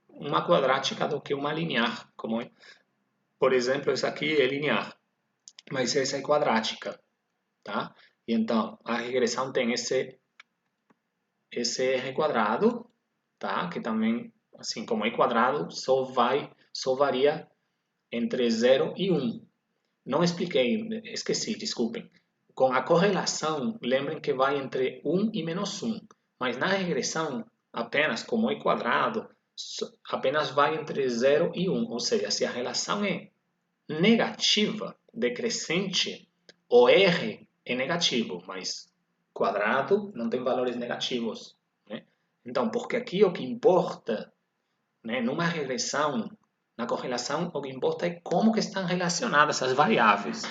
uma quadrática do que uma linear, como por exemplo, essa aqui é linear, mas essa é quadrática, tá? E então, a regressão tem esse r quadrado, tá? Que também, assim como é quadrado, só varia entre 0 e 1. Não expliquei, esqueci, desculpem. Com a correlação, lembrem que vai entre 1 e menos 1. Mas na regressão, apenas como é quadrado, apenas vai entre 0 e 1. Ou seja, se a relação é negativa, decrescente, o R é negativo, mas quadrado não tem valores negativos, né? Então, porque aqui o que importa, né, numa regressão, na correlação, o que importa é como que estão relacionadas as variáveis.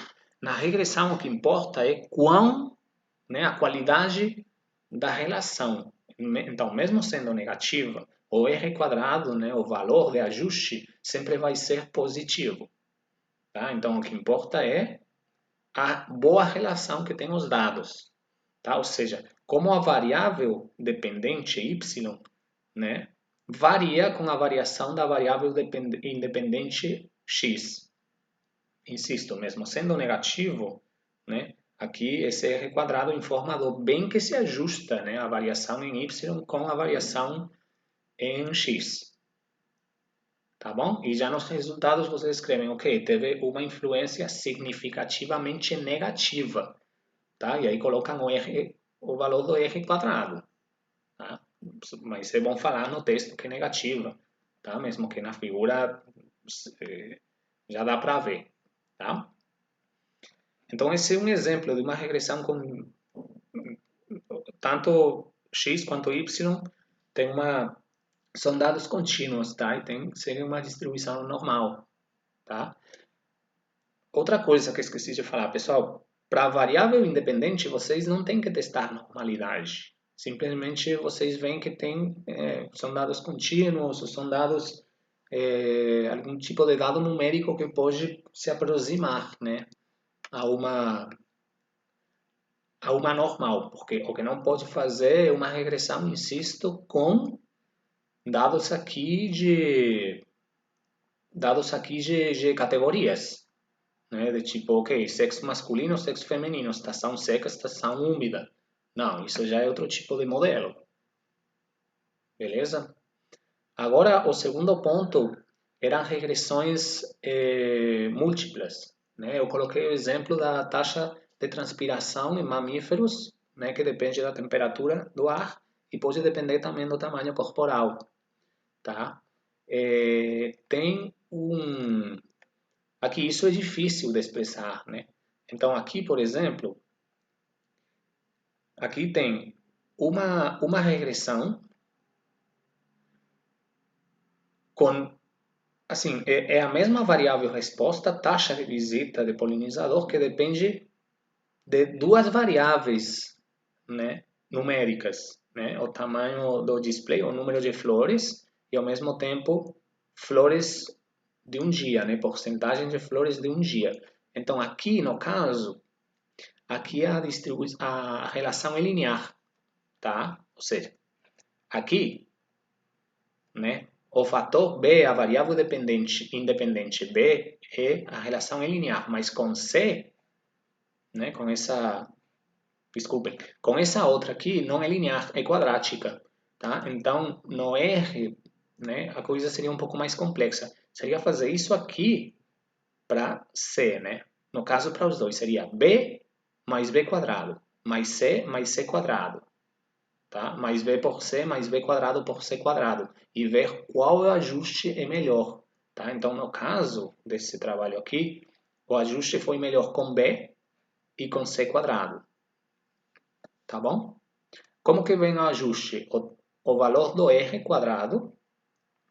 Na regressão, o que importa é quão, né, a qualidade da relação. Então, mesmo sendo negativa, o R quadrado, né, o valor de ajuste, sempre vai ser positivo. Tá? Então, o que importa é a boa relação que tem os dados. Tá? Ou seja, como a variável dependente y, né, varia com a variação da variável independente x. Insisto, mesmo sendo negativo, né, aqui esse r quadrado informa do bem que se ajusta, né, a variação em y com a variação em x. Tá bom? E já nos resultados vocês escrevem, ok, teve uma influência significativamente negativa, tá? E aí colocam o valor do r quadrado, tá? Mas é bom falar no texto que é negativa, tá? Mesmo que na figura já dá para ver, tá? Então esse é um exemplo de uma regressão com tanto x quanto y tem são dados contínuos, tá? E seria uma distribuição normal, tá? Outra coisa que eu esqueci de falar, pessoal, para variável independente, vocês não têm que testar normalidade. Simplesmente vocês veem que são dados contínuos, ou são dados, algum tipo de dado numérico que pode se aproximar, né, a uma normal. Porque o que não pode fazer é uma regressão, insisto, com dados aqui de categorias, né? De tipo, ok, sexo masculino, sexo feminino, estação seca, estação úmida. Não, isso já é outro tipo de modelo. Beleza? Agora, o segundo ponto eram regressões múltiplas, né? Eu coloquei o exemplo da taxa de transpiração em mamíferos, né? Que depende da temperatura do ar e pode depender também do tamanho corporal, tá? Tem aqui isso é difícil de expressar, né? Então aqui, por exemplo, aqui tem uma regressão com, assim, é a mesma variável resposta, taxa de visita de polinizador, que depende de duas variáveis, né, numéricas, né? O tamanho do display, o número de flores e ao mesmo tempo flores de um dia, né? Porcentagem de flores de um dia. Então aqui, no caso, aqui a relação é linear, tá? Ou seja, aqui, né? o fator B, a variável independente B, a relação é linear, mas com C, né, com essa outra aqui não é linear, é quadrática, tá? Então, no R, né, a coisa seria um pouco mais complexa. Seria fazer isso aqui para C, né? No caso, para os dois, seria B mais B quadrado, mais C quadrado, tá? Mais B por C, mais B quadrado por C quadrado. E ver qual ajuste é melhor, tá? Então, no caso desse trabalho aqui, o ajuste foi melhor com B e com C quadrado, tá bom? Como que vem o ajuste? O valor do R quadrado,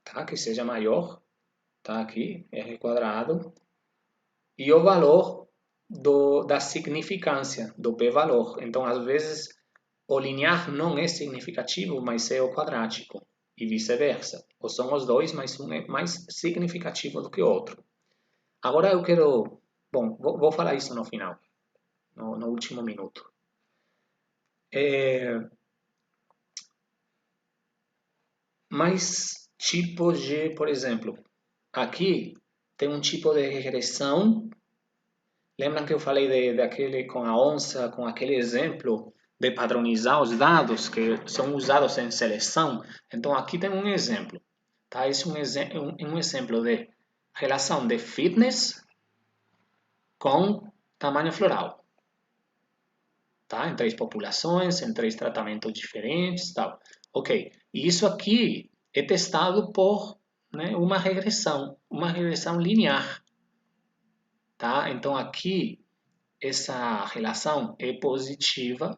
tá? Que seja maior, tá? Aqui, R quadrado, e o valor da significância, do p-valor. Então, às vezes, o linear não é significativo, mas é o quadrático, e vice-versa. Ou são os dois, mas um é mais significativo do que o outro. Agora eu quero... Bom, vou falar isso no final, no último minuto. Mais tipos de, por exemplo, aqui tem um tipo de regressão. Lembram que eu falei daquele com a onça, com aquele exemplo de padronizar os dados que são usados em seleção? Então aqui tem um exemplo, tá? Esse é um exemplo de relação de fitness com tamanho floral, tá? Em 3 populações, em 3 tratamentos diferentes, tal. Ok, e isso aqui é testado por, né, uma regressão linear, tá? Então aqui essa relação é positiva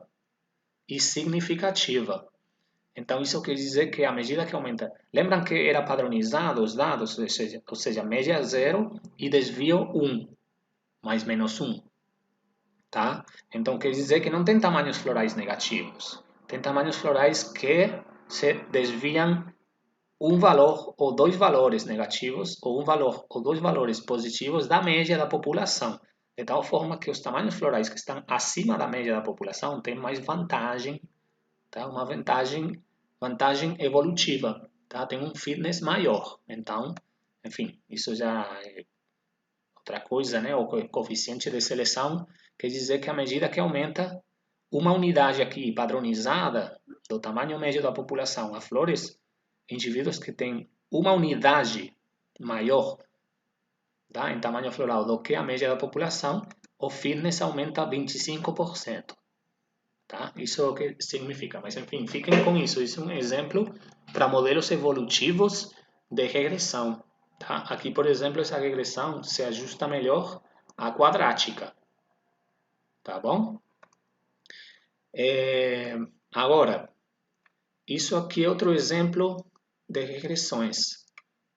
e significativa. Então, isso quer dizer que à medida que aumenta... Lembram que era padronizado os dados? Ou seja, média 0 e desvio 1, mais menos 1. Tá? Então, quer dizer que não tem tamanhos florais negativos. Tem tamanhos florais que se desviam um valor ou 2 valores negativos, ou um valor ou 2 valores positivos da média da população. De tal forma que os tamanhos florais que estão acima da média da população têm mais vantagem, tá? Uma vantagem evolutiva, tá? Tem um fitness maior. Então, enfim, isso já é outra coisa, né? O coeficiente de seleção quer dizer que à medida que aumenta uma unidade aqui padronizada do tamanho médio da população a flores, indivíduos que têm uma unidade maior, tá, em tamanho floral do que a média da população, o fitness aumenta 25%. Tá? Isso é o que significa. Mas, enfim, fiquem com isso. Isso é um exemplo para modelos evolutivos de regressão. Tá? Aqui, por exemplo, essa regressão se ajusta melhor à quadrática. Tá bom? Agora, isso aqui é outro exemplo de regressões,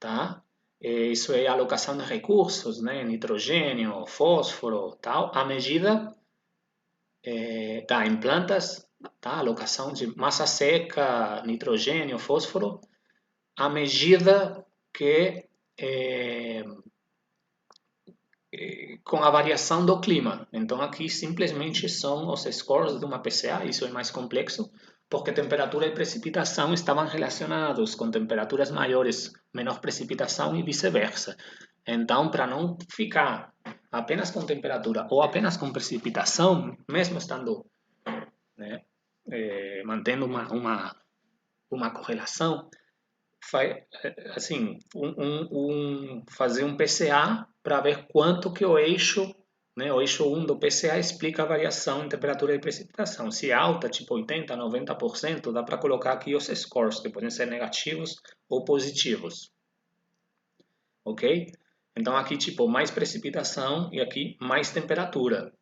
tá? Isso é alocação de recursos, né? Nitrogênio, fósforo, tal, à medida em plantas, tá? Alocação de massa seca, nitrogênio, fósforo, à medida que com a variação do clima. Então aqui simplesmente são os scores de uma PCA, isso é mais complexo, porque temperatura e precipitação estavam relacionados, com temperaturas maiores, menor precipitação e vice-versa. Então, para não ficar apenas com temperatura ou apenas com precipitação, mesmo estando, né, mantendo uma correlação, assim, fazer um PCA para ver quanto que o eixo, né, o eixo 1 do PCA explica a variação em temperatura e precipitação. Se é alta, tipo 80%, 90%, dá para colocar aqui os scores, que podem ser negativos ou positivos. Ok? Então aqui, tipo, mais precipitação e aqui mais temperatura.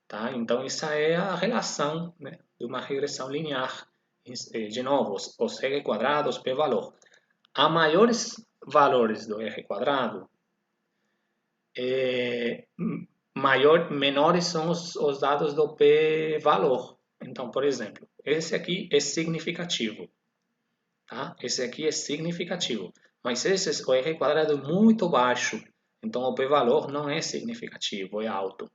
Tá? Então essa é a relação, né, de uma regressão linear. De novo, os R quadrados, p-valor. A maiores valores do R quadrado, menores são os dados do p-valor. Então, por exemplo, esse aqui é significativo. Tá? Esse aqui é significativo. Mas o R quadrado é muito baixo. Então, o p-valor não é significativo, é alto.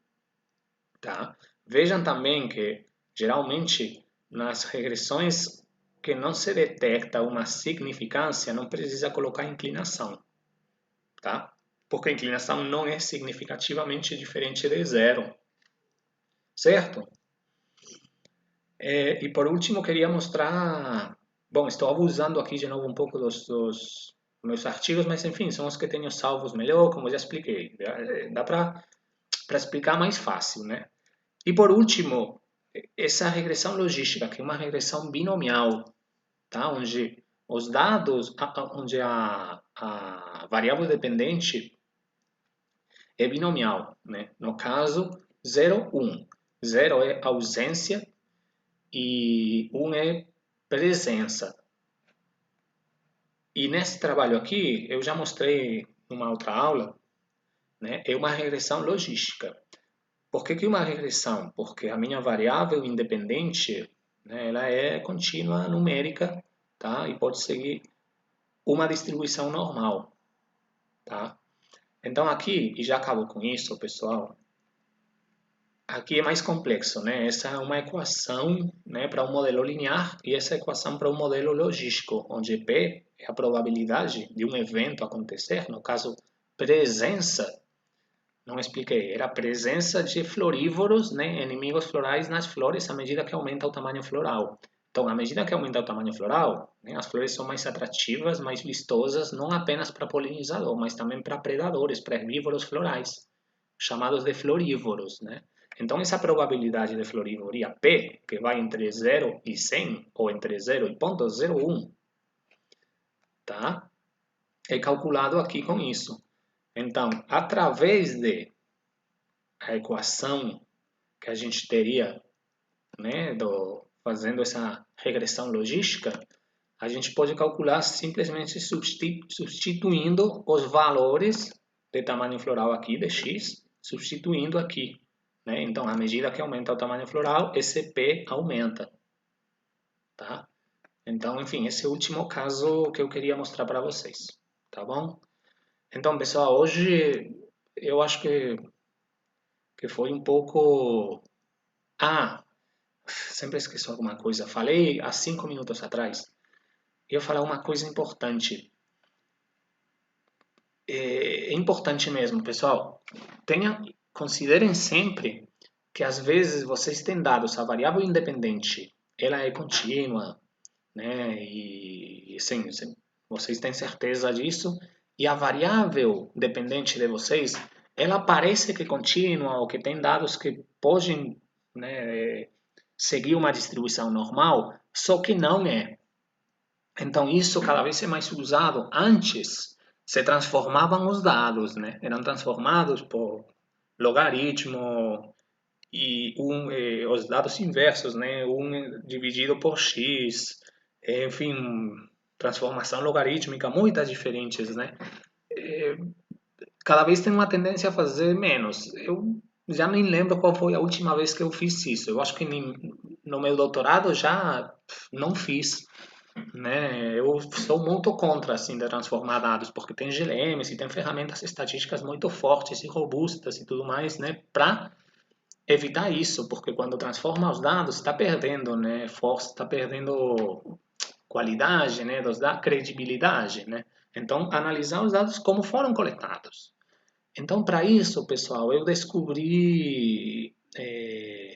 Tá? Vejam também que, geralmente, nas regressões que não se detecta uma significância, não precisa colocar inclinação, tá? Porque a inclinação não é significativamente diferente de zero, certo? E por último, queria mostrar... Bom, estou abusando aqui de novo um pouco dos meus artigos, mas enfim, são os que tenho salvos melhor, como eu já expliquei. Dá para explicar mais fácil, né? E por último, essa regressão logística, que é uma regressão binomial, tá? Onde os dados, onde a variável dependente é binomial, né? No caso, 0, 1. 0 é ausência e 1 é presença. E nesse trabalho aqui, eu já mostrei numa outra aula, né? É uma regressão logística. Por que uma regressão? Porque a minha variável independente, né, ela é contínua numérica, tá? E pode seguir uma distribuição normal, tá? Então aqui, e já acabo com isso, pessoal, aqui é mais complexo, né? Essa é uma equação, né, para um modelo linear e essa equação para um modelo logístico, onde P é a probabilidade de um evento acontecer, no caso, presença, não expliquei, era a presença de florívoros, né, inimigos florais nas flores à medida que aumenta o tamanho floral. Então, à medida que aumenta o tamanho floral, né, as flores são mais atrativas, mais vistosas, não apenas para polinizador, mas também para predadores, para herbívoros florais, chamados de florívoros, né? Então, essa probabilidade de florivoria P, que vai entre 0 e 100, ou entre 0 e 0,01, tá? É calculado aqui com isso. Então, através de a equação que a gente teria, né, fazendo essa regressão logística, a gente pode calcular simplesmente substituindo os valores de tamanho floral aqui, de x, substituindo aqui. Né? Então, à medida que aumenta o tamanho floral, esse P aumenta. Tá? Então, enfim, esse é o último caso que eu queria mostrar para vocês. Tá bom? Então, pessoal, hoje eu acho que foi um pouco... Ah, sempre esqueço alguma coisa. Falei há 5 minutos atrás. Eu ia falar uma coisa importante. É importante mesmo, pessoal. Considerem sempre que às vezes vocês têm dados, a variável independente, ela é contínua, né? E sim, vocês têm certeza disso. E a variável dependente de vocês, ela parece que é contínua ou que tem dados que podem, né, seguir uma distribuição normal, só que não é. Então isso cada vez é mais usado. Antes se transformavam os dados, né? Eram transformados por logaritmo e os dados inversos, né? Dividido por x, enfim, transformação logarítmica, muitas diferentes, né? Cada vez tem uma tendência a fazer menos. Eu já nem lembro qual foi a última vez que eu fiz isso. Eu acho que no meu doutorado já não fiz, né? Eu sou muito contra assim de transformar dados, porque tem GLMs e tem ferramentas estatísticas muito fortes e robustas e tudo mais, né, para evitar isso, porque quando transforma os dados está perdendo, né, força, está perdendo qualidade, né, credibilidade, né? Então, analisar os dados como foram coletados. Então, para isso, pessoal, eu descobri,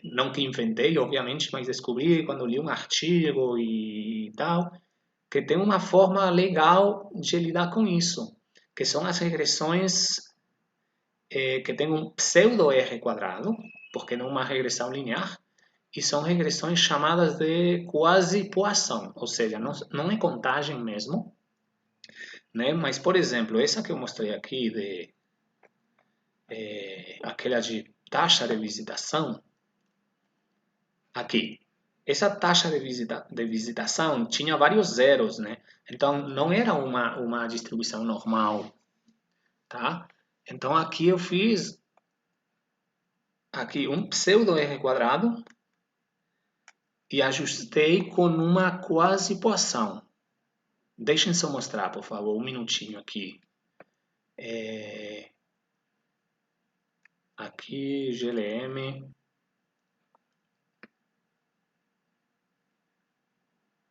não que inventei, obviamente, mas descobri quando li um artigo e tal, que tem uma forma legal de lidar com isso, que são as regressões que tem um pseudo R quadrado, porque não é uma regressão linear, e são regressões chamadas de quasi-Poisson, ou seja, não é contagem mesmo, né? Mas, por exemplo, essa que eu mostrei aqui, aquela de taxa de visitação, aqui, essa taxa de visitação tinha vários zeros, né? Então, não era uma distribuição normal, tá? Então, aqui eu fiz aqui um pseudo R quadrado e ajustei com uma quasi-Poisson. Deixem só mostrar, por favor, um minutinho aqui. Aqui, GLM.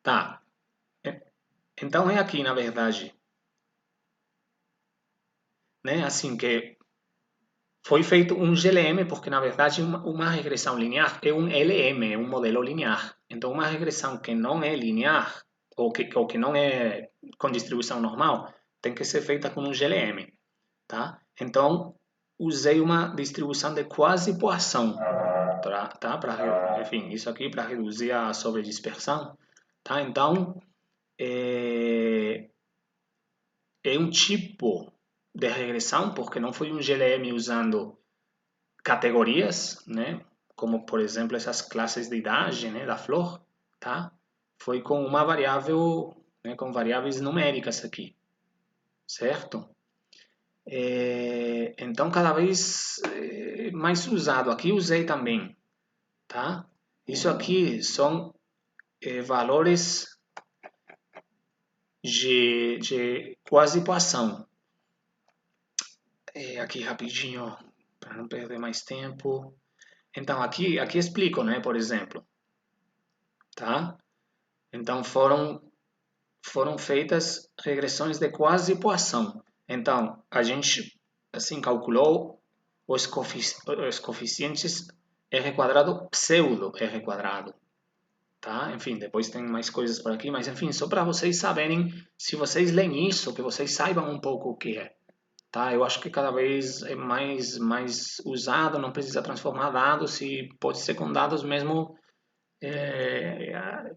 Tá. Então é aqui, na verdade, né, assim que foi feito um GLM, porque na verdade uma regressão linear é um LM, é um modelo linear. Então uma regressão que não é linear, ou que não é com distribuição normal, tem que ser feita com um GLM, tá? Então usei uma distribuição de quasi-poisson, tá? Enfim, isso aqui para reduzir a sobredispersão, tá? Então é um tipo de regressão, porque não foi um GLM usando categorias, né? Como, por exemplo, essas classes de idade, né, da flor, tá? Foi com uma variável, né, com variáveis numéricas aqui, certo? Então, cada vez mais usado. Aqui usei também, tá? Isso aqui são valores de quasi-poisson. Aqui rapidinho, para não perder mais tempo. Então, aqui explico, né, por exemplo, tá? Então, foram feitas regressões de quasi-poisson. Então, a gente, assim, calculou os coeficientes R quadrado pseudo R quadrado, tá? Enfim, depois tem mais coisas por aqui, mas enfim, só para vocês saberem, se vocês leem isso, que vocês saibam um pouco o que é. Tá? Eu acho que cada vez é mais usado, não precisa transformar dados e pode ser com dados mesmo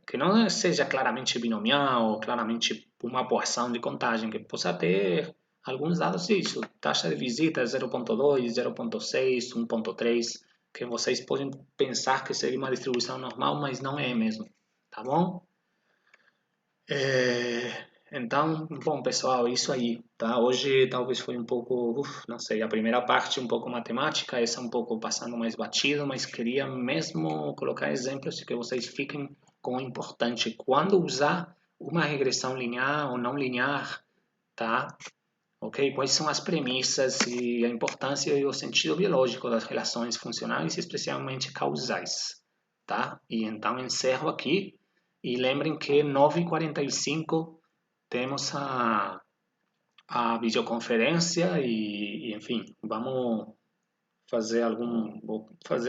que não seja claramente binomial ou claramente uma porção de contagem, que possa ter alguns dados disso, taxa de visita 0.2, 0.6, 1.3, que vocês podem pensar que seria uma distribuição normal, mas não é mesmo, tá bom? Então, bom, pessoal, isso aí, tá? Hoje talvez foi um pouco, não sei, a primeira parte um pouco matemática, essa um pouco passando mais batido, mas queria mesmo colocar exemplos de que vocês fiquem com o importante quando usar uma regressão linear ou não linear, tá? Ok? Quais são as premissas e a importância e o sentido biológico das relações funcionais, especialmente causais, tá? E então encerro aqui e lembrem que 9h45 temos a videoconferência enfim, vou fazer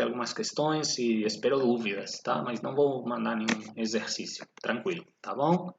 algumas questões e espero dúvidas, tá? Mas não vou mandar nenhum exercício, tranquilo, tá bom?